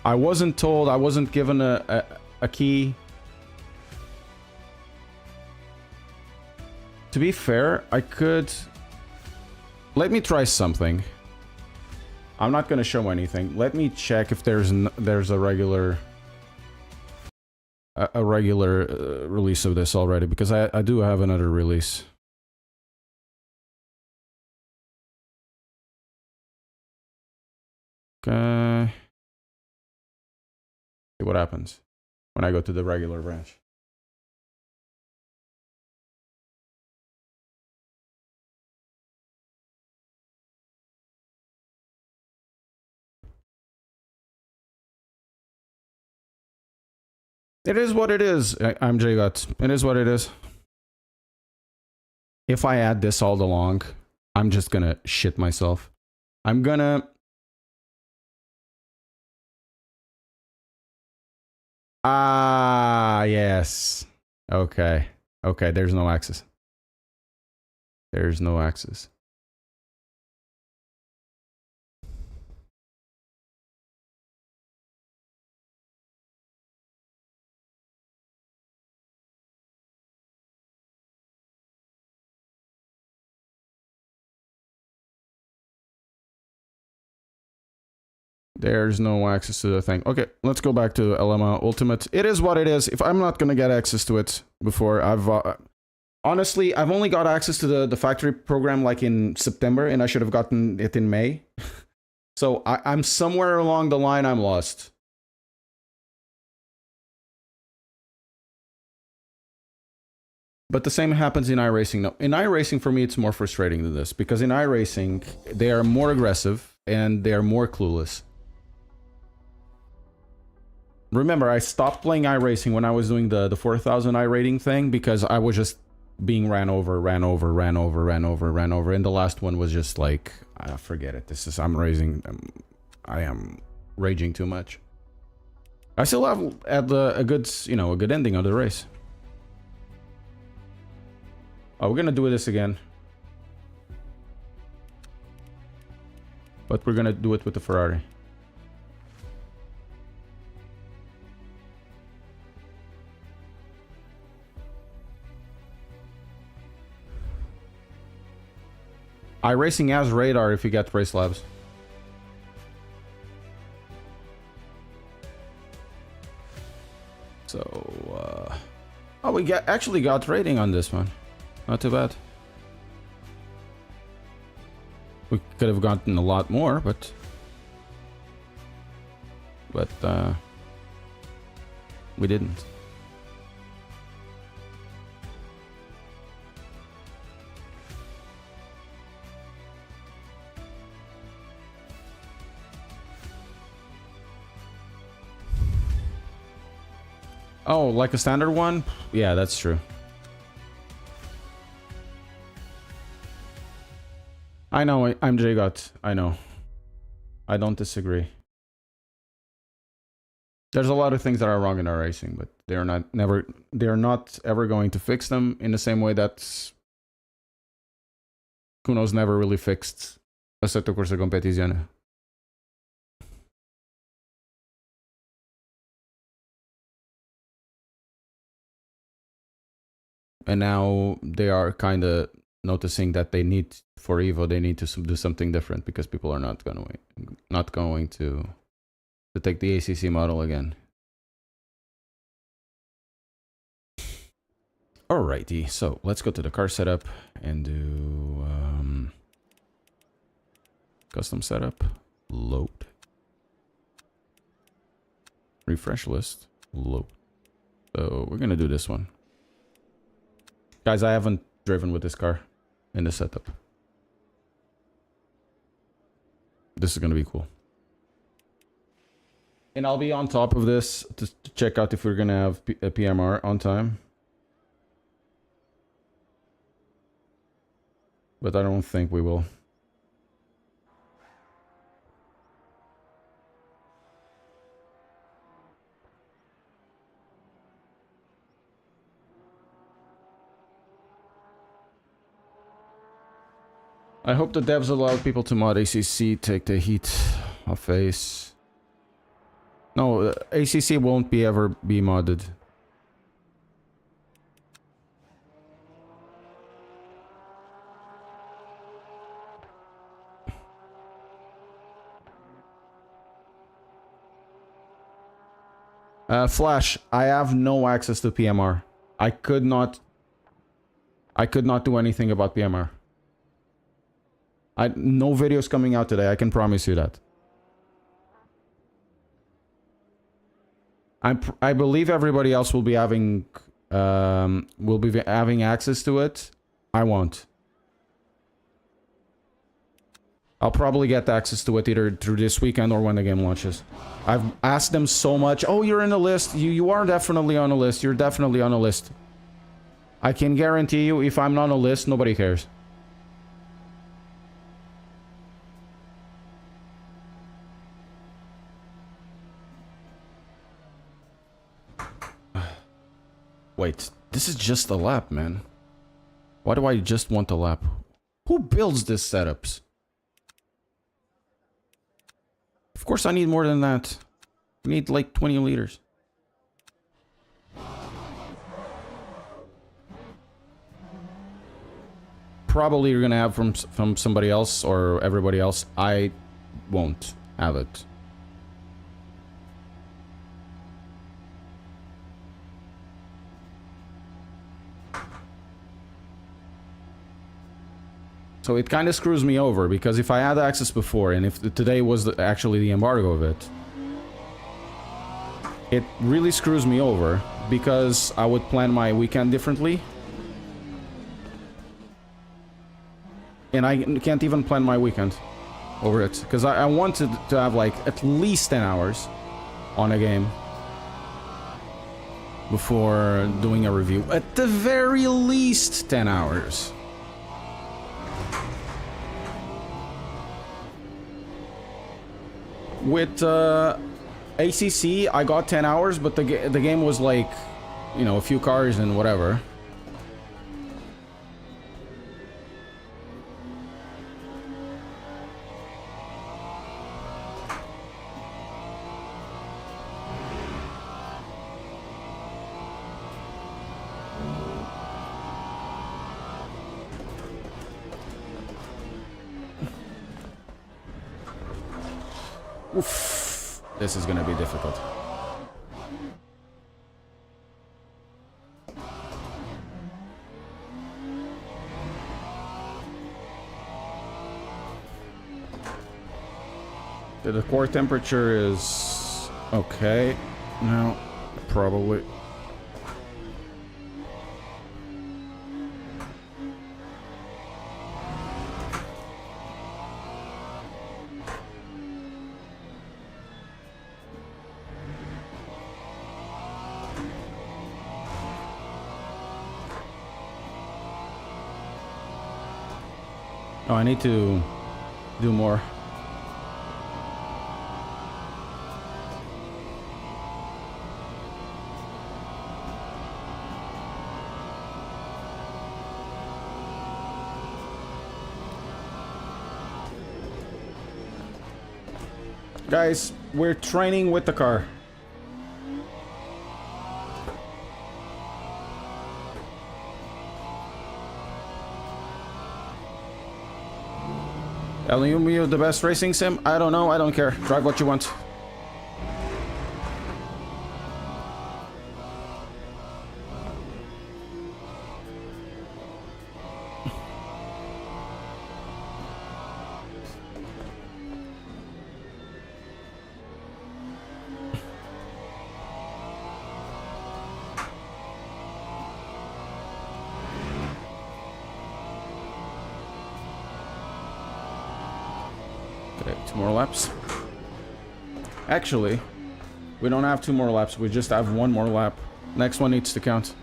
I wasn't told. I wasn't given a key. To be fair, I could. Let me try something. I'm not gonna show anything. Let me check if there's a regular release of this already, because I do have another release. Okay. See what happens when I go to the regular branch. It is what it is. I'm JGuts. It is what it is. If I add this all along, I'm just gonna shit myself. I'm gonna... Ah, yes. Okay. Okay, there's no access. There's no access. There's no access to the thing. Okay, let's go back to LMU Ultimate. It is what it is. If I'm not gonna get access to it before, honestly, I've only got access to the factory program like in September, and I should have gotten it in May. So I'm somewhere along the line, I'm lost. But the same happens in iRacing. No, in iRacing, for me, it's more frustrating than this. Because in iRacing, they are more aggressive, and they are more clueless. Remember, I stopped playing iRacing when I was doing the 4,000 iRating thing, because I was just being ran over. And the last one was just like, forget it. I am raging too much. I still have a good, a good ending of the race. Oh, we're gonna do this again. But we're gonna do it with the Ferrari. iRacing has radar if you get race labs. So, oh, we actually got rating on this one. Not too bad. We could have gotten a lot more, but we didn't. Oh, like a standard one? Yeah, that's true. I know, I'm J-Got. I know. I don't disagree. There's a lot of things that are wrong in our racing, but they're not ever going to fix them in the same way that Kuno's never really fixed Assetto Corsa Competizione. And now they are kind of noticing that they need, for Evo, they need to do something different because people are not going to take the ACC model again. Alrighty, so let's go to the car setup and do custom setup, load, refresh list, load. So we're gonna do this one. Guys, I haven't driven with this car in the setup. This is gonna be cool. And I'll be on top of this to check out if we're gonna have a PMR on time. But I don't think we will. I hope the devs allow people to mod ACC, take the heat off face. No, ACC won't ever be modded. Flash, I have no access to PMR. I could not do anything about PMR. No videos coming out today, I can promise you that. I believe everybody else will be having access to it. I won't. I'll probably get access to it either through this weekend or when the game launches. I've asked them so much. Oh, you're in the list. You are definitely on a list. You're definitely on a list. I can guarantee you, if I'm not on a list, nobody cares. Wait, this is just a lap, man. Why do I just want a lap? Who builds these setups? Of course I need more than that. I need like 20 liters. Probably you're gonna have from somebody else or everybody else. I won't have it. So it kind of screws me over, because if I had access before, and if today was actually the embargo of it, it really screws me over, because I would plan my weekend differently. And I can't even plan my weekend over it, because I wanted to have like at least 10 hours on a game before doing a review. At the very least 10 hours. With ACC, I got 10 hours, but the game was like, you know, a few cars and whatever. Oof. This is gonna be difficult. The core temperature is okay. No, probably. Oh, I need to do more. Guys, we're training with the car. LMU, the best racing sim? I don't know, I don't care. Drive what you want. Okay, 2 more laps. Actually, we don't have 2 more laps, we just have 1 more lap. Next one needs to count.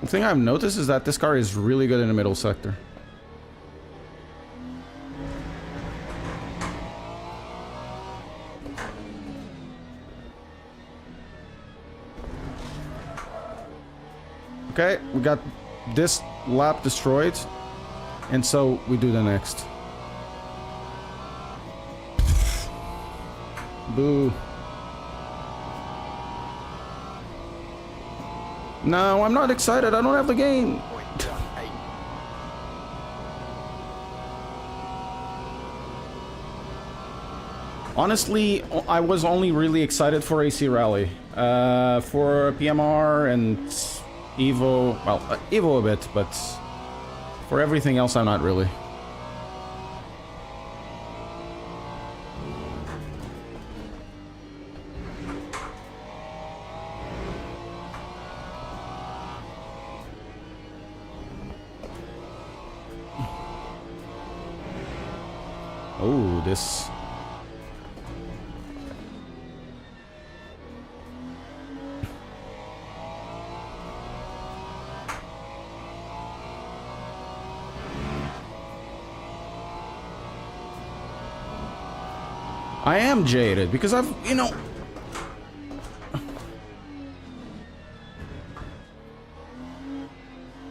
The thing I've noticed is that this car is really good in the middle sector. Okay, we got this lap destroyed, and so we do the next. Boo. No, I'm not excited. I don't have the game. Honestly, I was only really excited for AC Rally. For PMR and Evo, well, Evo a bit, but for everything else, I'm not really. Oh, this... I am jaded because I've, you know...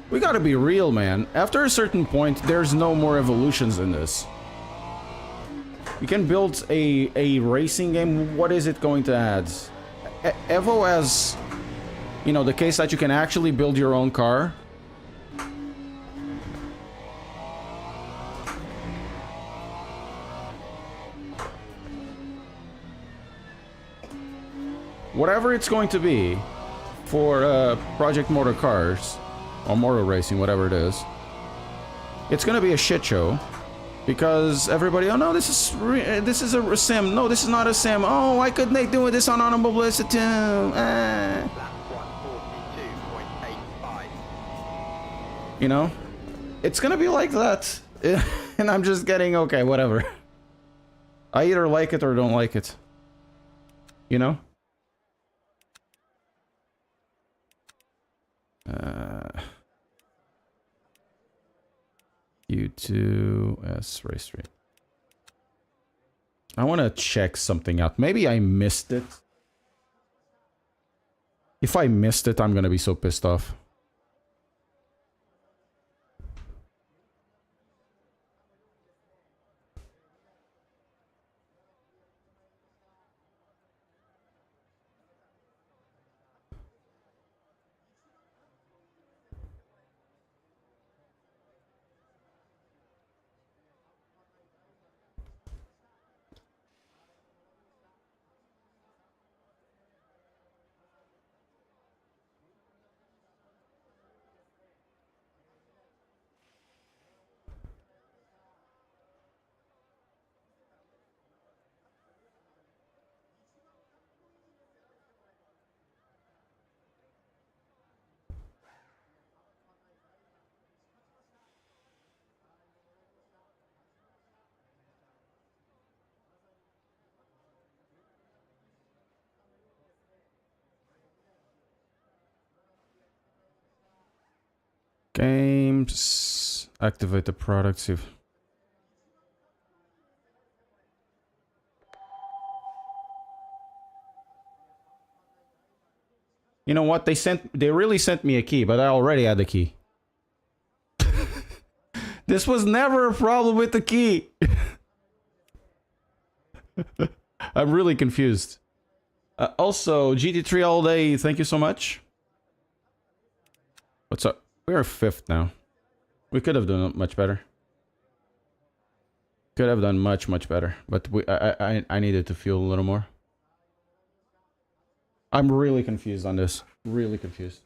We gotta be real, man. After a certain point, there's no more evolutions in this. You can build a racing game, what is it going to add? Evo has, you know, the case that you can actually build your own car. whatever it's going to be for Project Motor Cars or Motor Racing, whatever it is, it's going to be a shit show because everybody, oh no, this is a sim. No, this is not a sim. Oh, why couldn't they do this on Honorable Blizzard too? You know, it's going to be like that. And I'm just getting, okay, whatever. I either like it or don't like it. You know? U2S race 3. I want to check something out. Maybe I missed it. If I missed it, I'm going to be so pissed off. Games. Activate the product. See if... You know what? They really sent me a key, but I already had the key. This was never a problem with the key. I'm really confused. Also, GT3 all day, thank you so much. What's up? We're 5th now. We could have done much better. Could have done much better, but I needed to fuel a little more. I'm really confused on this. Really confused.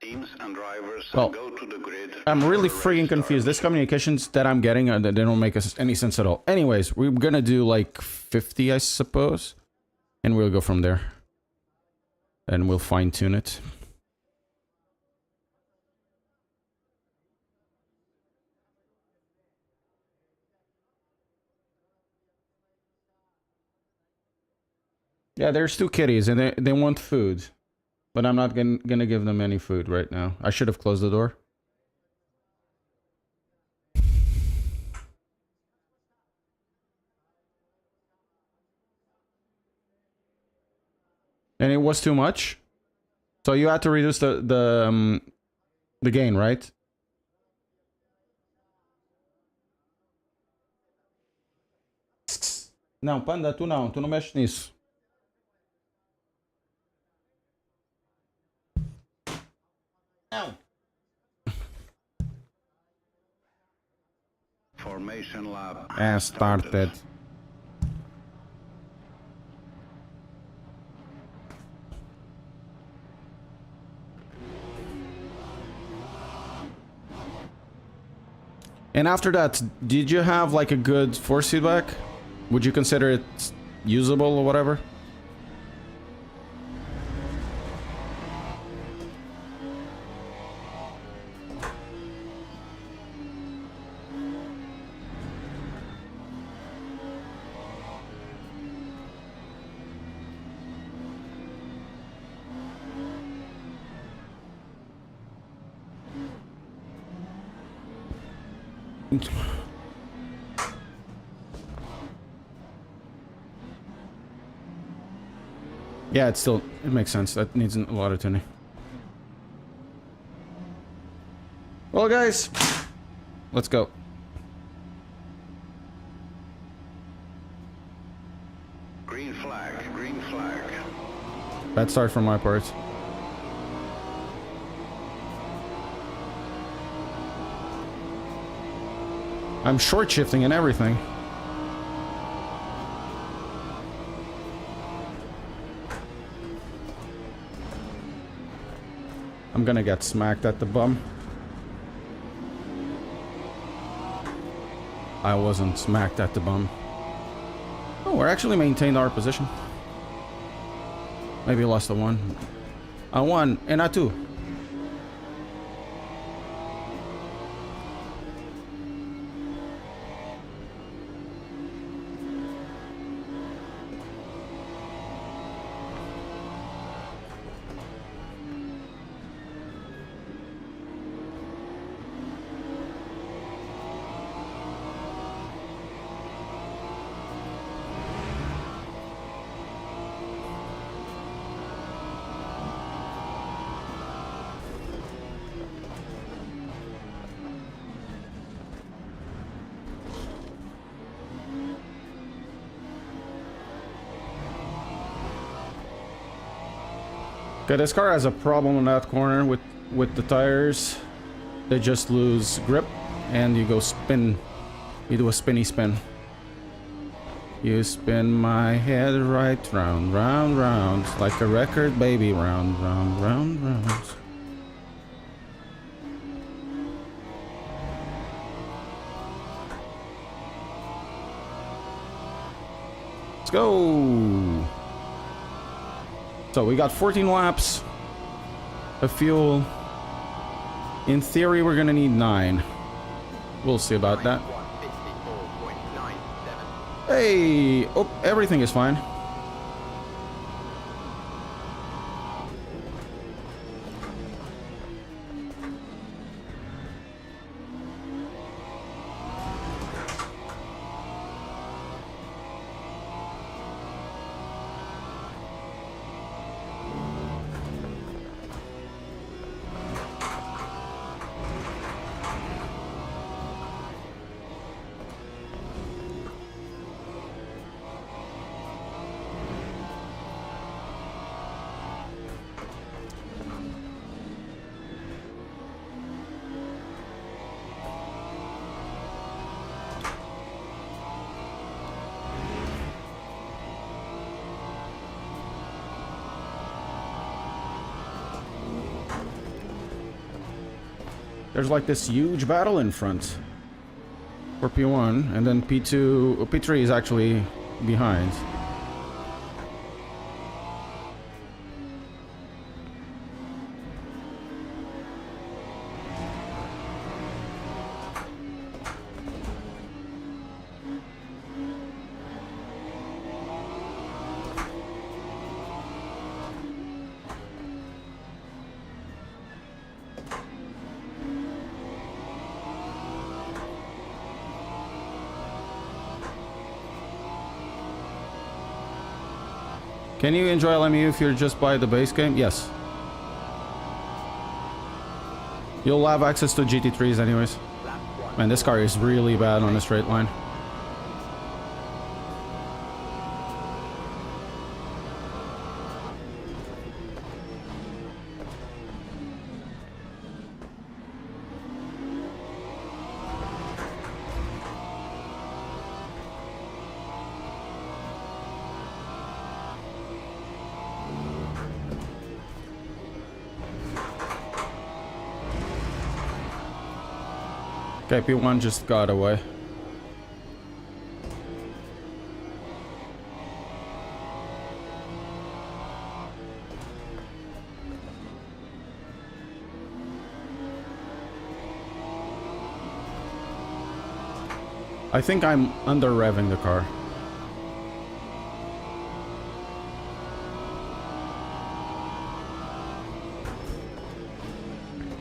Teams and drivers Well, go to the grid. I'm really freaking confused. These communications that I'm getting, they don't make any sense at all. Anyways, we're gonna do like 50, I suppose. And we'll go from there. And we'll fine-tune it. Yeah, there's 2 kitties and they want food. But I'm not gonna give them any food right now. I should have closed the door. And it was too much? So you had to reduce the gain, right? Não, Panda, tu não mexe nisso. Não. Formation lab Started. And after that, did you have like a good force feedback? Would you consider it usable or whatever? Yeah, it makes sense. That needs a lot of tuning. Well, guys, let's go. Green flag, green flag. Bad start from my part. I'm short shifting and everything. I'm gonna get smacked at the bum. I wasn't smacked at the bum. Oh, we're actually maintained our position. Maybe lost a one. A one and a two. Okay, this car has a problem in that corner with the tires. They just lose grip and you go spin. You do a spinny spin. You spin my head right round, round, round. Like a record, baby. Round, round, round, round. Let's go. So we got 14 laps of fuel. In theory, we're gonna need 9. We'll see about that. Hey! Oh, everything is fine. There's like this huge battle in front for P1, and then P2, P3 is actually behind. Can you enjoy LMU if you're just by the base game? Yes. You'll have access to GT3s anyways. Man, this car is really bad on a straight line. Okay, P1 just got away. I think I'm under revving the car.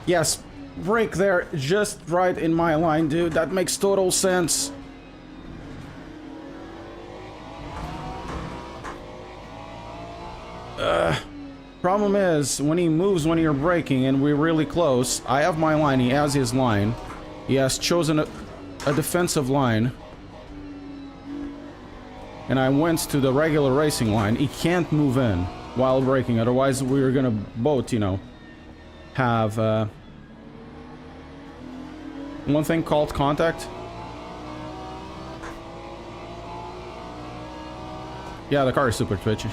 Yes, brake there just right in my line, dude. That makes total sense. Problem is, when he moves when you're braking and we're really close, I have my line, he has his line. He has chosen a defensive line. And I went to the regular racing line. He can't move in while braking, otherwise we're gonna both, you know, have one thing called contact. Yeah, the car is super twitchy.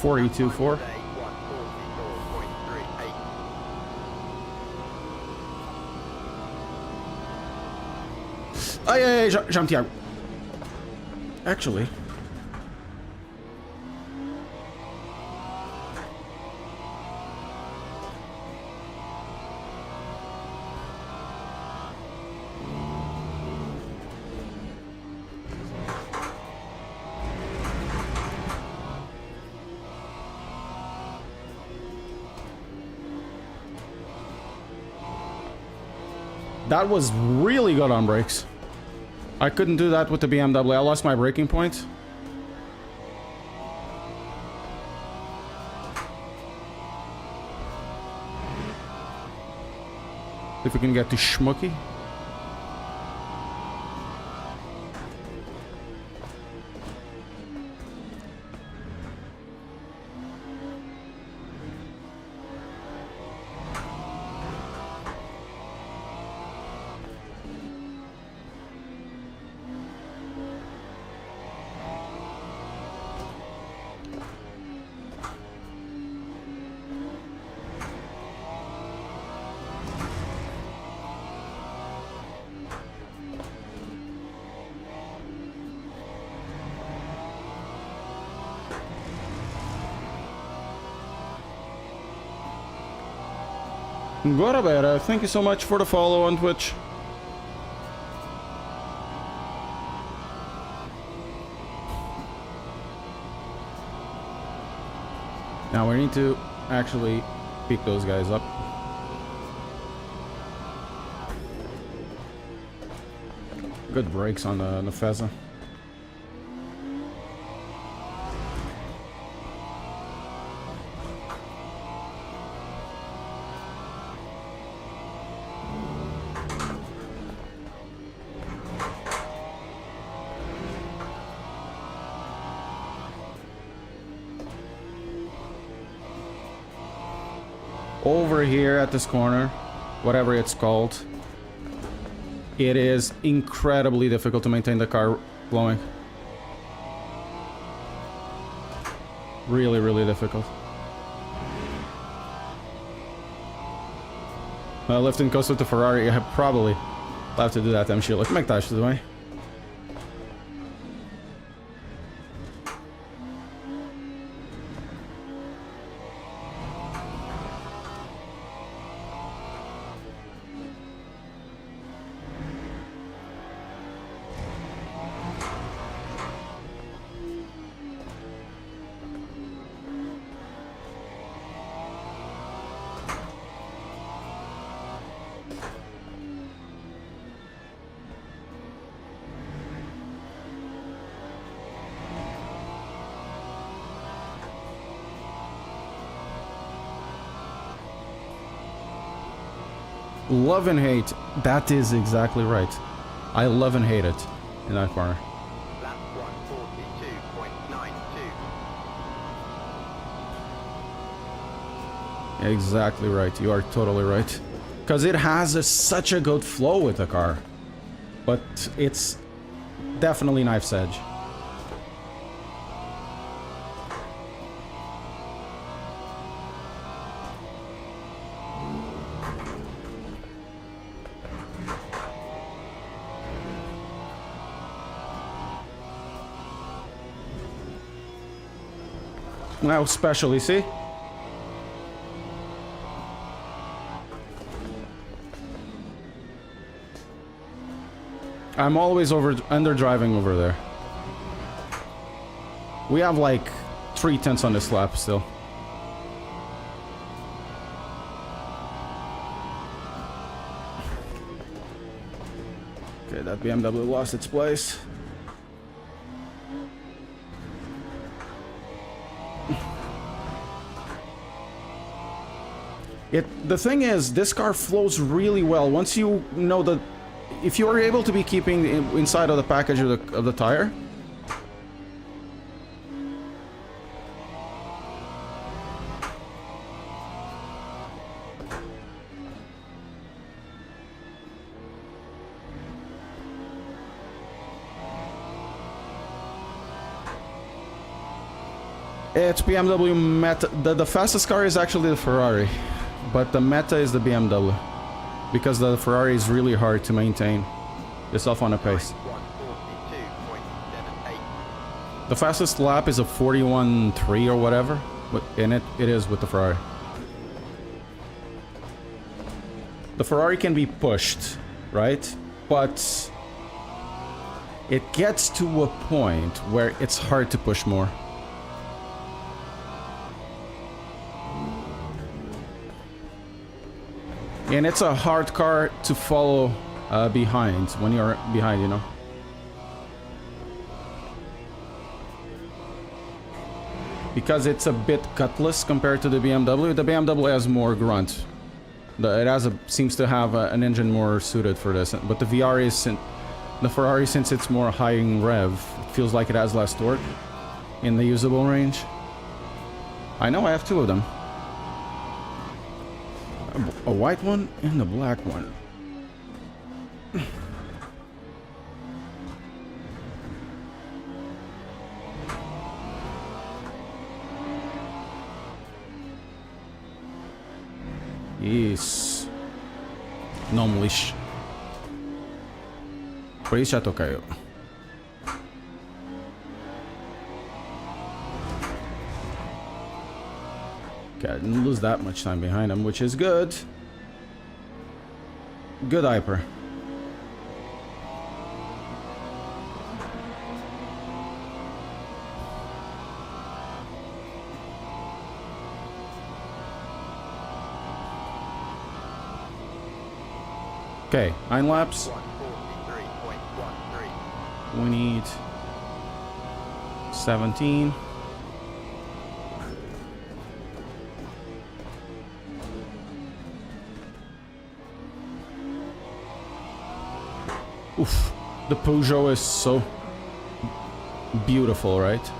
.4. Ai, já meti água. Actually. That was really good on brakes. I couldn't do that with the BMW. I lost my braking point. If we can get to Schmucky. Guarabera, thank you so much for the follow on Twitch. Now we need to actually pick those guys up. Good brakes on the Fezza. Over here at this corner, whatever it's called, it is incredibly difficult to maintain the car flowing. Really, really difficult. Lifting coast with the Ferrari, I probably have to do that then. Look, megtash tudo bem? Love and hate. That is exactly right. I love and hate it in that corner. Lap 142.92. Exactly right. You are totally right. Because it has such a good flow with the car. But it's definitely knife's edge. Now especially, see? I'm always under driving over there. We have like 3/10 on this lap still. Okay, that BMW lost its place. The thing is, this car flows really well. Once you know that, if you are able to be keeping inside of the package of the tire, it's BMW Meta. The fastest car is actually the Ferrari, but the Meta is the BMW, because the Ferrari is really hard to maintain yourself on a pace. The fastest lap is a 41.3 or whatever, and it is with the Ferrari. The Ferrari can be pushed, right? But it gets to a point where it's hard to push more. And it's a hard car to follow behind, when you're behind, you know. Because it's a bit gutless compared to the BMW. The BMW has more grunt. It seems to have an engine more suited for this. But the the Ferrari, since it's more high in rev, it feels like it has less torque in the usable range. I know I have two of them. A white one and a black one. Isso. Não me lixe. Por isso já toquei eu. Okay, I didn't lose that much time behind him, which is good. Good hyper. Okay, 9 laps. We need 17. Oof, the Peugeot is so beautiful, right?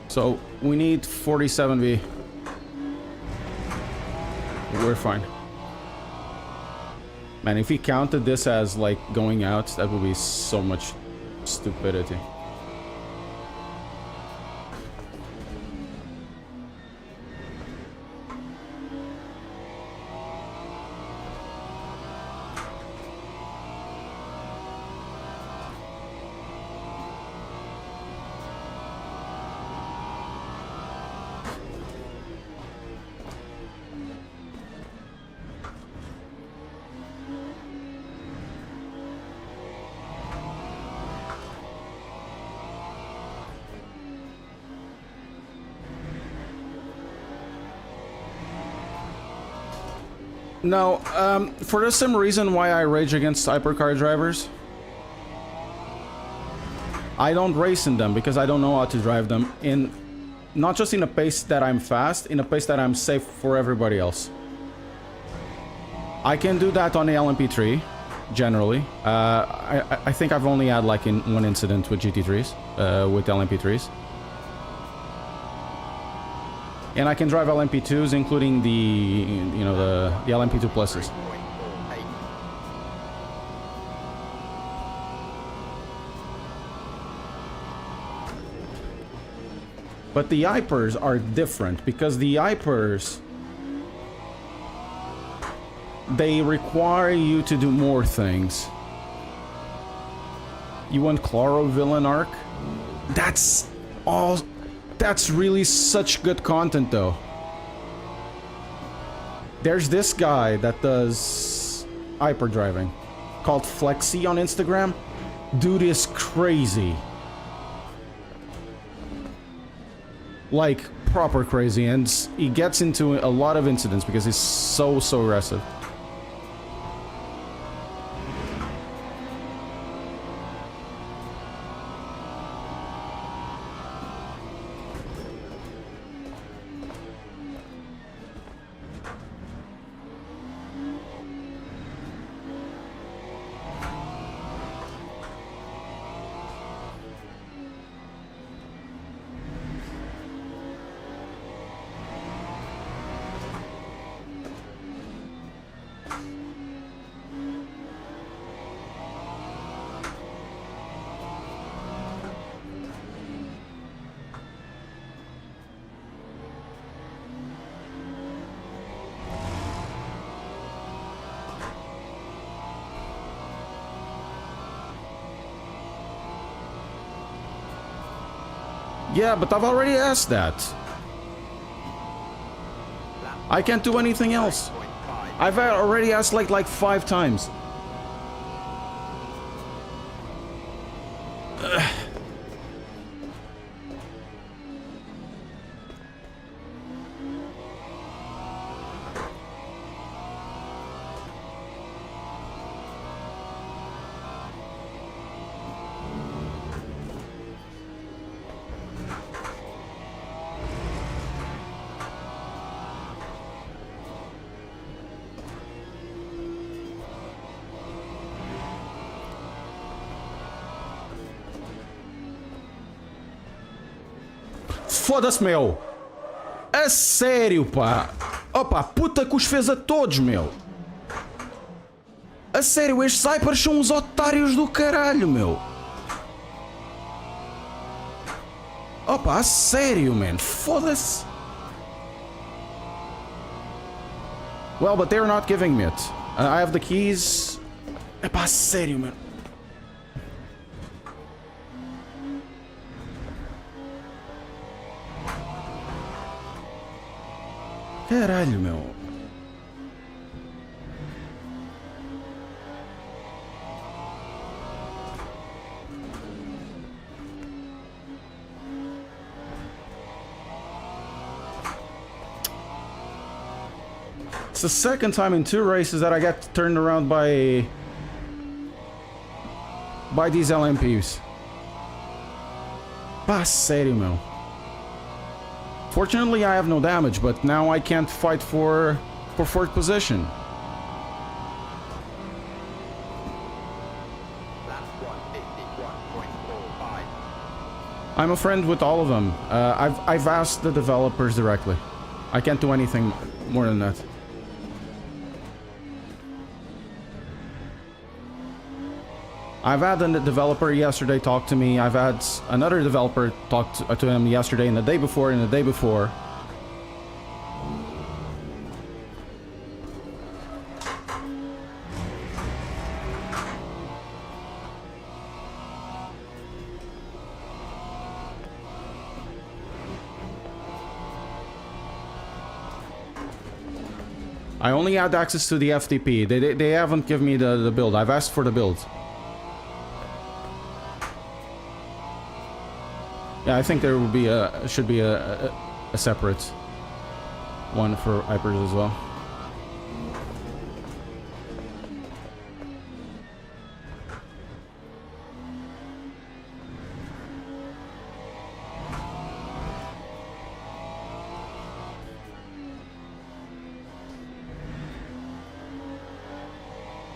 So we need 47V. We're fine. Man, if we counted this as like going out, that would be so much stupidity. No, for the same reason why I rage against hypercar drivers. I don't race in them because I don't know how to drive them not just in a pace that I'm fast, in a pace that I'm safe for everybody else. I can do that on the LMP3, generally. I think I've only had like one incident with GT3s, with LMP3s. And I can drive LMP2s, including the LMP2 pluses. But the hypers are different because the hypers, they require you to do more things. You want Chlorophyll arc? That's all. That's really such good content, though. There's this guy that does hyper driving called Flexi on Instagram. Dude is crazy. like proper crazy, and he gets into a lot of incidents because he's so aggressive. Yeah, but I've already asked that. I can't do anything else. I've already asked like 5 times. Foda-se, meu! A sério, pá! Opa, puta que os fez a todos, meu! A sério, estes Cypers são uns otários do caralho, meu! Opa, a sério, man! Foda-se! Well, but they're not giving me it. I have the keys. Epá, a sério, man! Caralho, meu. It's the second time in 2 races that I get turned around by these LMPs. Pá, sério, meu. Fortunately, I have no damage, but now I can't fight for 4th position. I'm a friend with all of them. I've asked the developers directly. I can't do anything more than that. I've had a developer yesterday talk to me. I've had another developer talk to him yesterday and the day before and the day before. I only had access to the FTP. They haven't given me the build. I've asked for the build. Yeah, I think there will be should be a separate one for Hypers as well.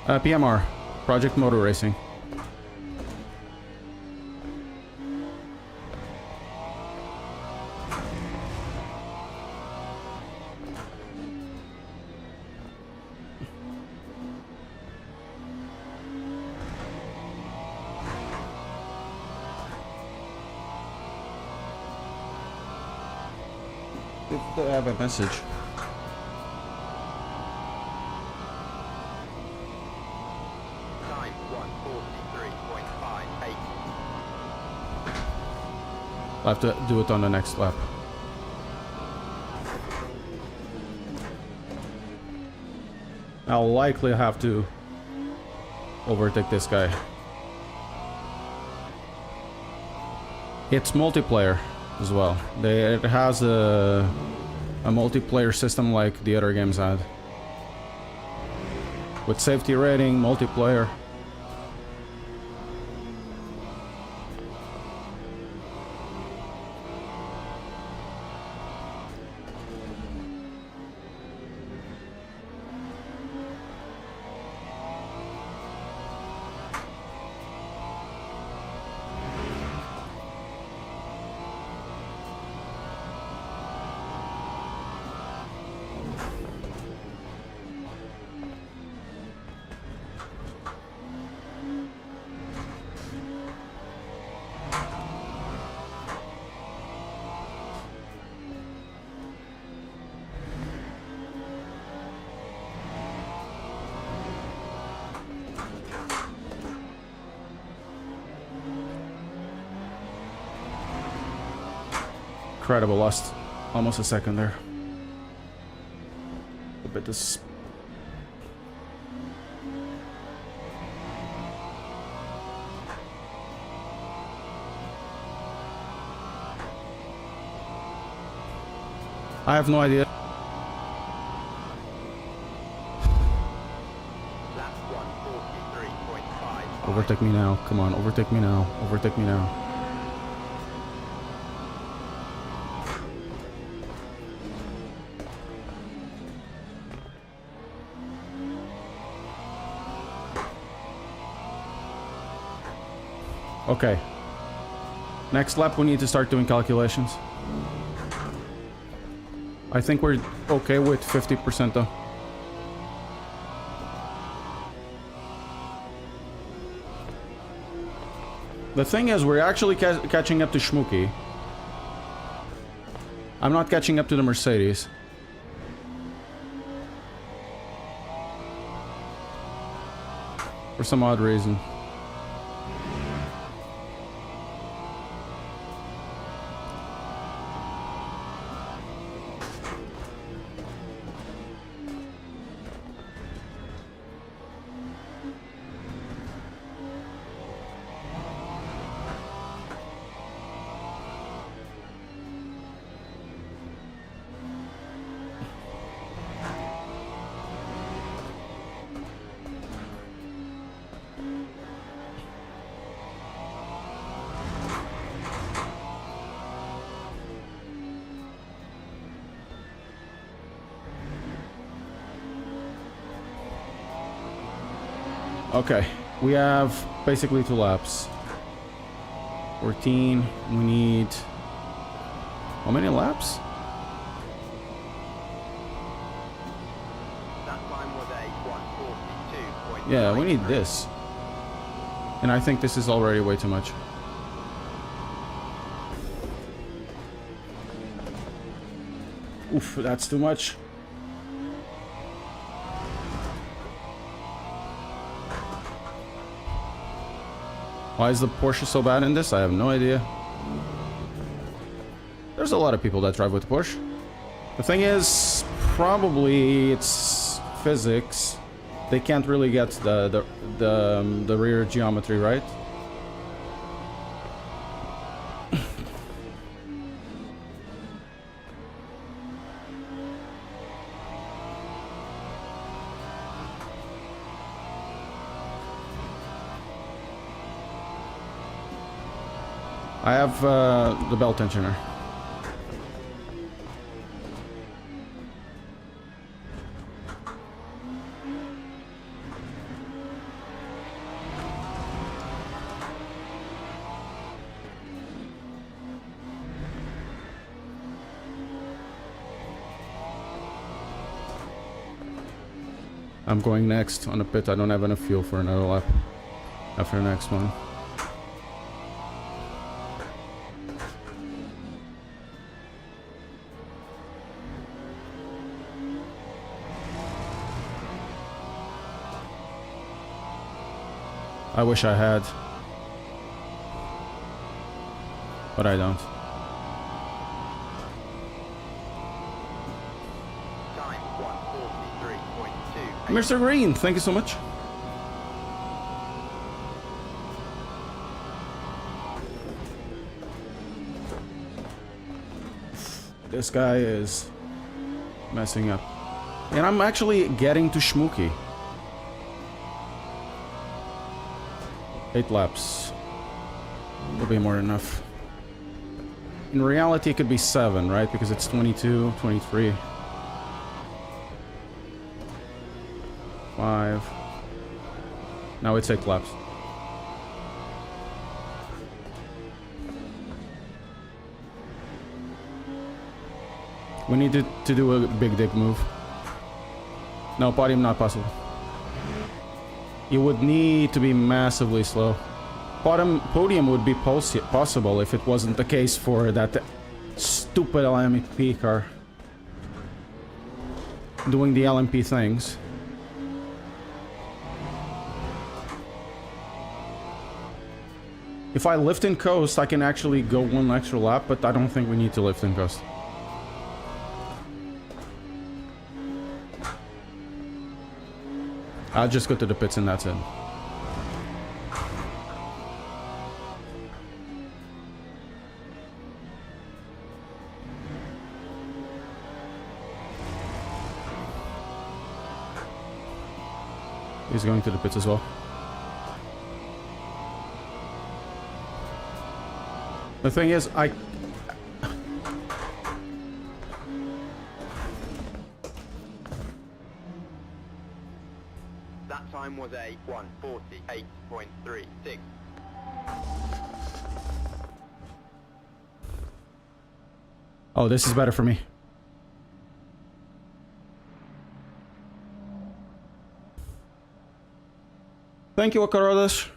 PMR, Project Motor Racing. They have a message. I'll have to do it on the next lap. I'll likely have to overtake this guy. It's multiplayer. as well. It has a multiplayer system like the other games had. With safety rating, multiplayer. Incredible, lost almost a second there. A bit this. I have no idea. Overtake me now. Come on, overtake me now. Overtake me now. Okay. Next lap we need to start doing calculations. I think we're okay with 50% though. The thing is, we're actually catching up to Schmooky. I'm not catching up to the Mercedes. For some odd reason. Okay, we have basically 2 laps. 14, we need... How many laps? That time was a 1:42.9. Yeah, we need this. And I think this is already way too much. Oof, that's too much. Why is the Porsche so bad in this? I have no idea. There's a lot of people that drive with Porsche. The thing is, probably it's physics. They can't really get the rear geometry right. I have the belt tensioner. I'm going next on the pit. I don't have enough fuel for another lap after the next one. I wish I had, but I don't. Time 1:43.2. Mr. Green, thank you so much. This guy is messing up. And I'm actually getting to Schmooky. 8 laps. Will be more than enough. In reality, it could be 7, right? Because it's 22, 23. 5. Now it's 8 laps. We need to do a big dig move. No, podium not possible. You would need to be massively slow. Podium would be possible if it wasn't the case for that stupid LMP car doing the LMP things. If I lift and coast, I can actually go 1 extra lap, but I don't think we need to lift and coast. I'll just go to the pits and that's it. He's going to the pits as well. The thing is, That time was a 1:48.36. Oh, this is better for me. Thank you, Akarodas.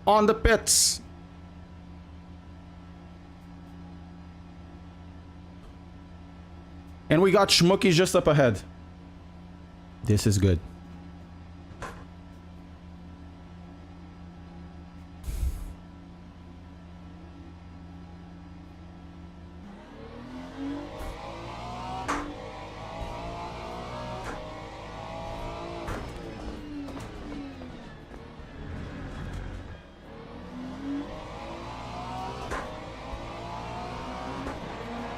On the pits. And we got Schmooky just up ahead. This is good.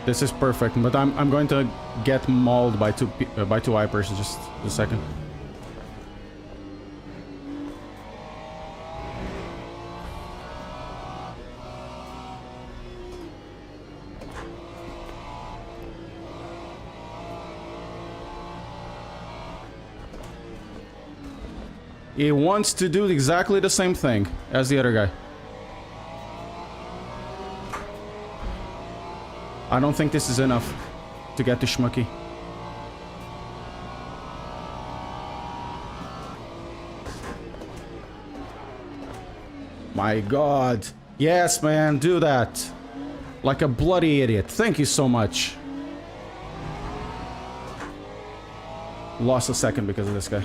This is perfect, but I'm going to get mauled by two Vipers in just a second. He wants to do exactly the same thing as the other guy. I don't think this is enough to get to Schmooky. My God. Yes, man, do that. Like a bloody idiot. Thank you so much. Lost a second because of this guy.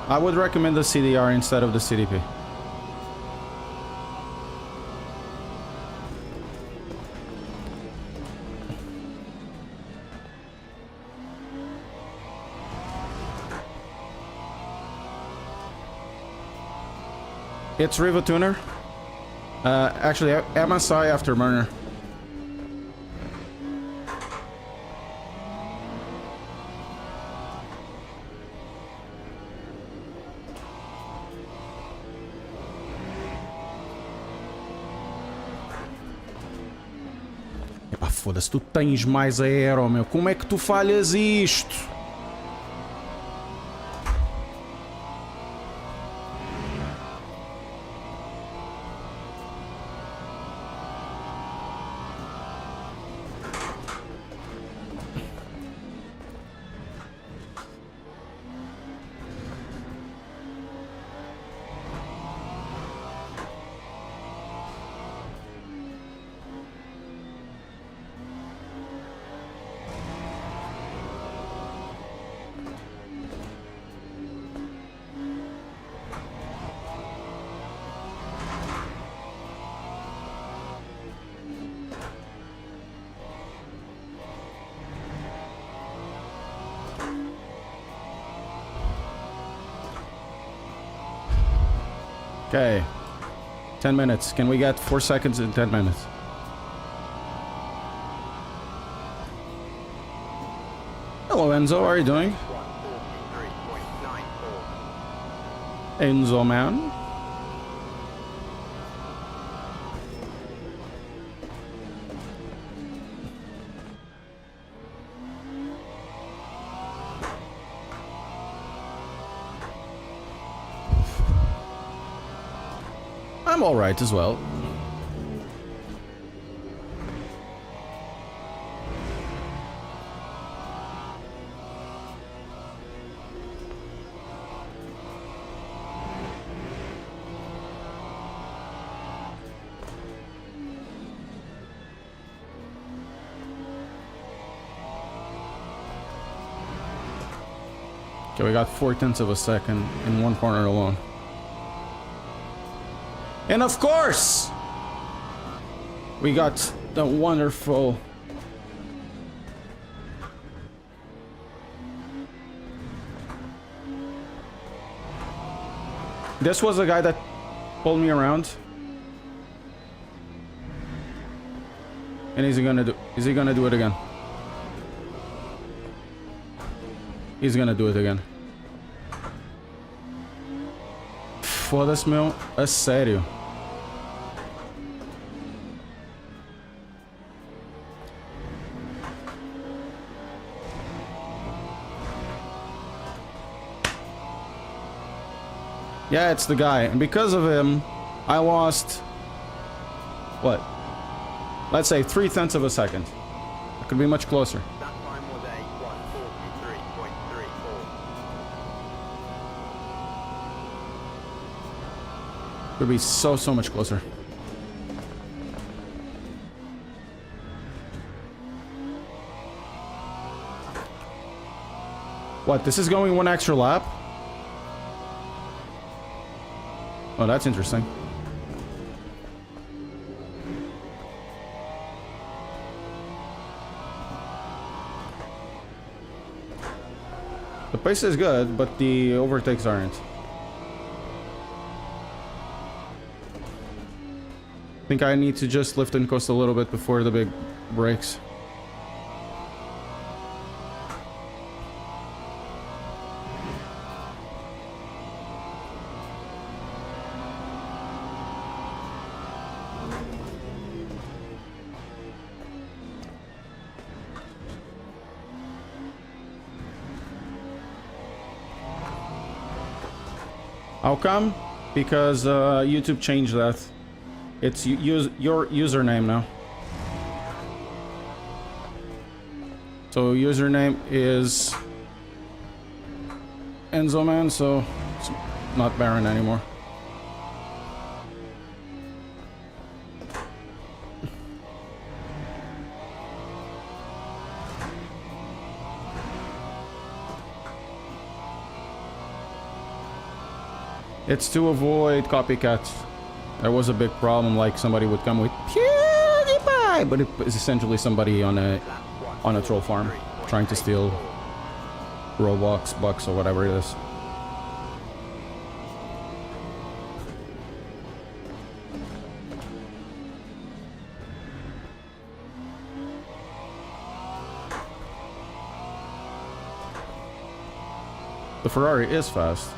I would recommend the CDR instead of the CDP. It's Riva Tuner. Actually, MSI after Murner. Foda-se, tu tens mais aero, meu. Como é que tu falhas isto? Okay. 10 minutes. Can we get 4 seconds in 10 minutes? Hello, Enzo. How are you doing? 143.94. Enzo, man. I'm alright as well. Okay, we got 4/10 of a second in one corner alone. And of course, we got the wonderful this was the guy that pulled me around. And is he gonna do it again? He's gonna do it again. Foda-se, meu. É sério. Yeah, it's the guy. And because of him, I lost... what? Let's say 3/10 of a second. It could be much closer. That time was a 143.34. Could be so much closer. What? This is going one extra lap? Oh, that's interesting. The pace is good, but the overtakes aren't. I think I need to just lift and coast a little bit before the big brakes. How come? Because YouTube changed that. It's your username now. So username is Enzo Man, so it's not Baron anymore. It's to avoid copycats. There was a big problem, like somebody would come with PewDiePie, but it is essentially somebody on a troll farm trying to steal Roblox, bucks, or whatever it is. The Ferrari is fast.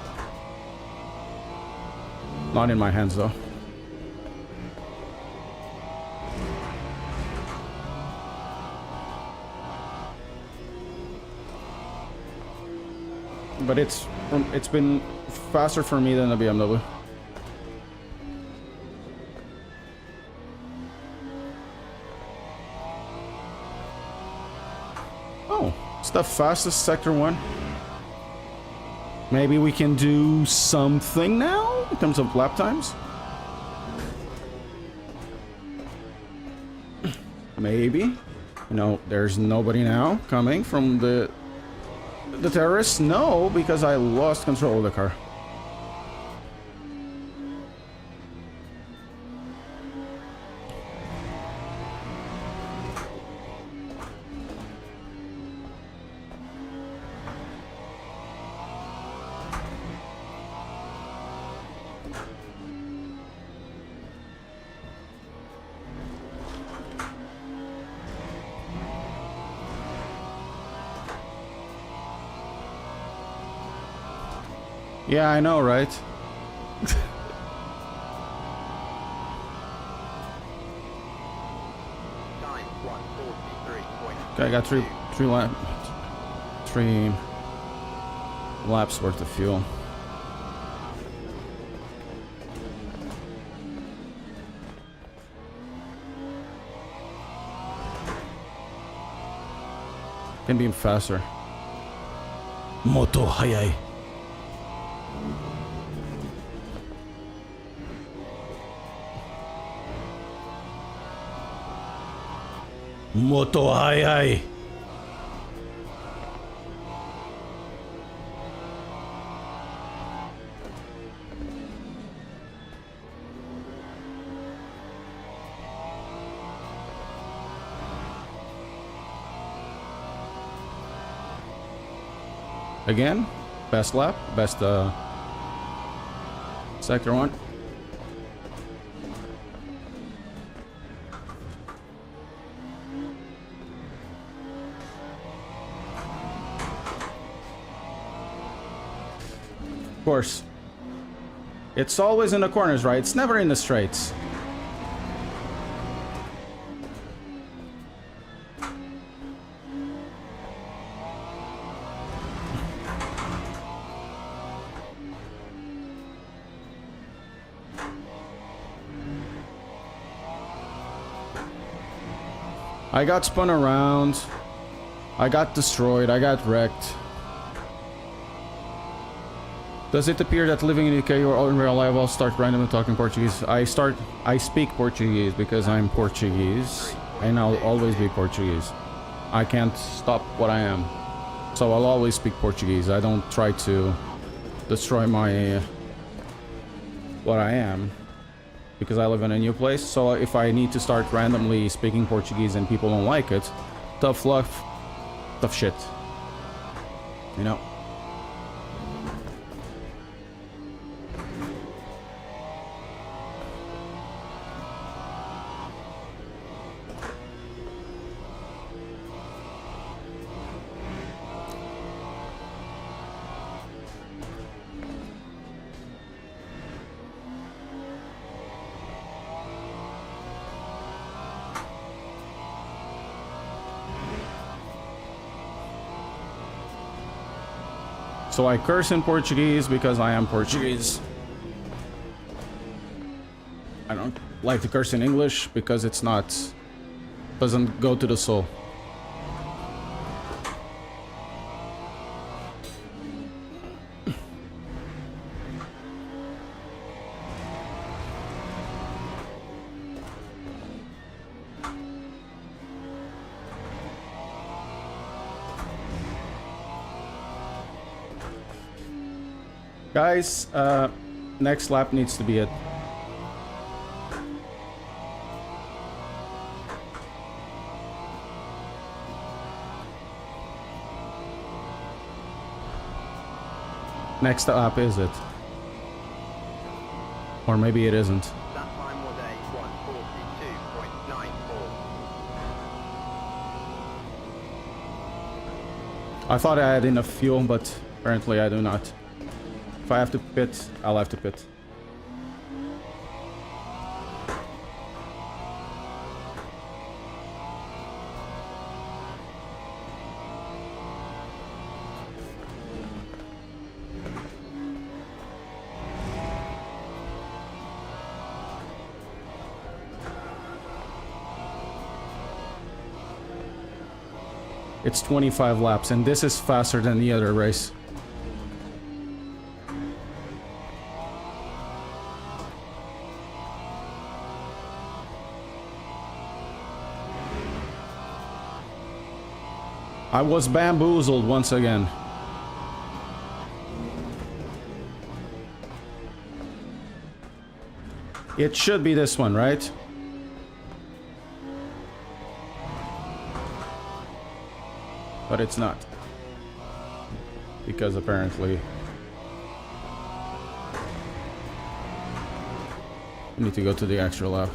Not in my hands, though. But it's been faster for me than the BMW. Oh, it's the fastest Sector 1. Maybe we can do something now in terms of lap times? Maybe. No, there's nobody now coming from the terrorists. No, because I lost control of the car. Yeah, I know, right? Time 1:43.2. Okay, I got three laps worth of fuel. Can be faster. Moto hayai. Moto hayai. Again, best lap, best sector 1. Of course. It's always in the corners, right? It's never in the straights. I got spun around. I got destroyed. I got wrecked. Does it appear that living in the UK or in real life I'll start randomly talking Portuguese? I speak Portuguese because I'm Portuguese and I'll always be Portuguese. I can't stop what I am. So I'll always speak Portuguese. I don't try to destroy my what I am because I live in a new place. So if I need to start randomly speaking Portuguese and people don't like it, tough luck, tough shit. You know? So I curse in Portuguese because I am Portuguese. I don't like to curse in English because it's not... doesn't go to the soul. Guys, next lap needs to be it. Next lap is it? Or maybe it isn't. That time was a 1:42.94. I thought I had enough fuel, but apparently I do not. If I have to pit, I'll have to pit. It's 25 laps, and this is faster than the other race. I was bamboozled once again. It should be this one, right? But it's not. Because apparently... we need to go to the extra lap.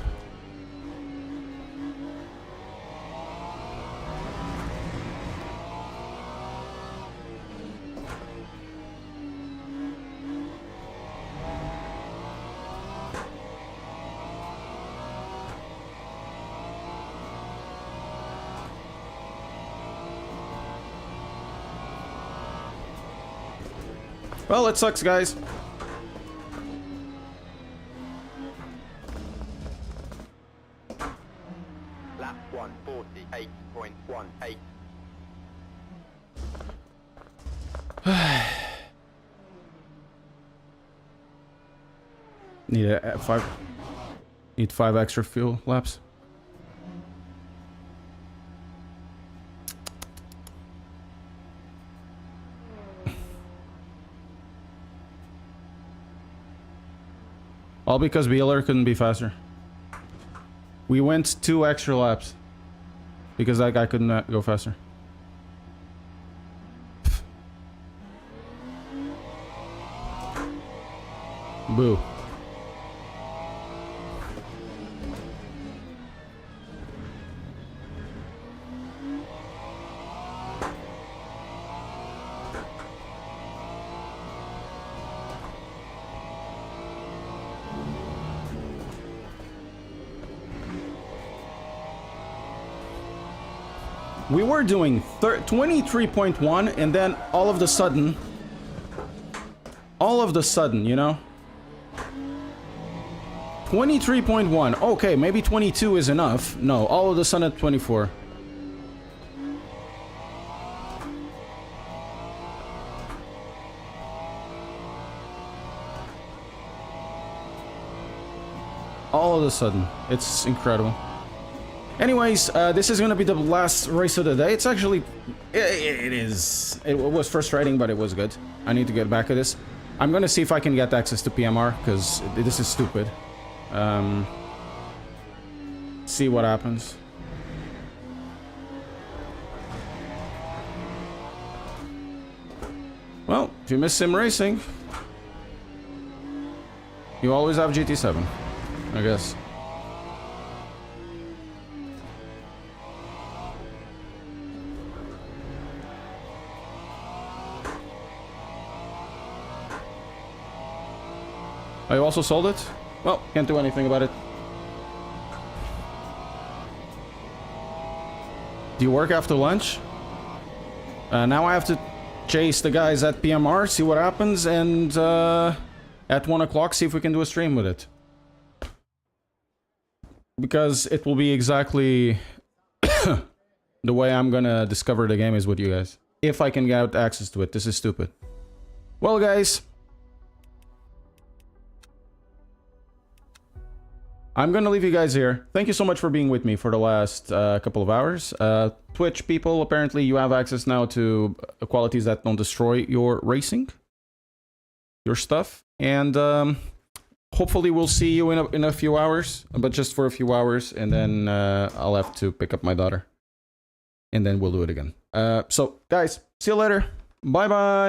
Well, it sucks, guys. Lap 148.18. Need 5 extra fuel laps. All because Beeler couldn't be faster. We went 2 extra laps because that guy couldn't go faster. Boo. We were doing 23.1 and then all of the sudden, you know? 23.1. Okay, maybe 22 is enough. No, all of a sudden at 24. All of a sudden. It's incredible. Anyways, this is gonna be the last race of the day. It's actually... It was frustrating, but it was good. I need to get back at this. I'm gonna see if I can get access to PMR, because this is stupid. See what happens. Well, if you miss sim racing, you always have GT7, I guess. Oh, you also sold it? Well, can't do anything about it. Do you work after lunch? Now I have to chase the guys at PMR, see what happens, and at 1 o'clock see if we can do a stream with it. Because it will be exactly the way I'm gonna discover the game is with you guys. If I can get access to it. This is stupid. Well, guys, I'm gonna leave you guys here. Thank you so much for being with me for the last couple of hours. Twitch people, apparently you have access now to qualities that don't destroy your racing, your stuff, and hopefully we'll see you in a few hours, but just for a few hours, and then I'll have to pick up my daughter, and then we'll do it again. So, guys, see you later. Bye bye.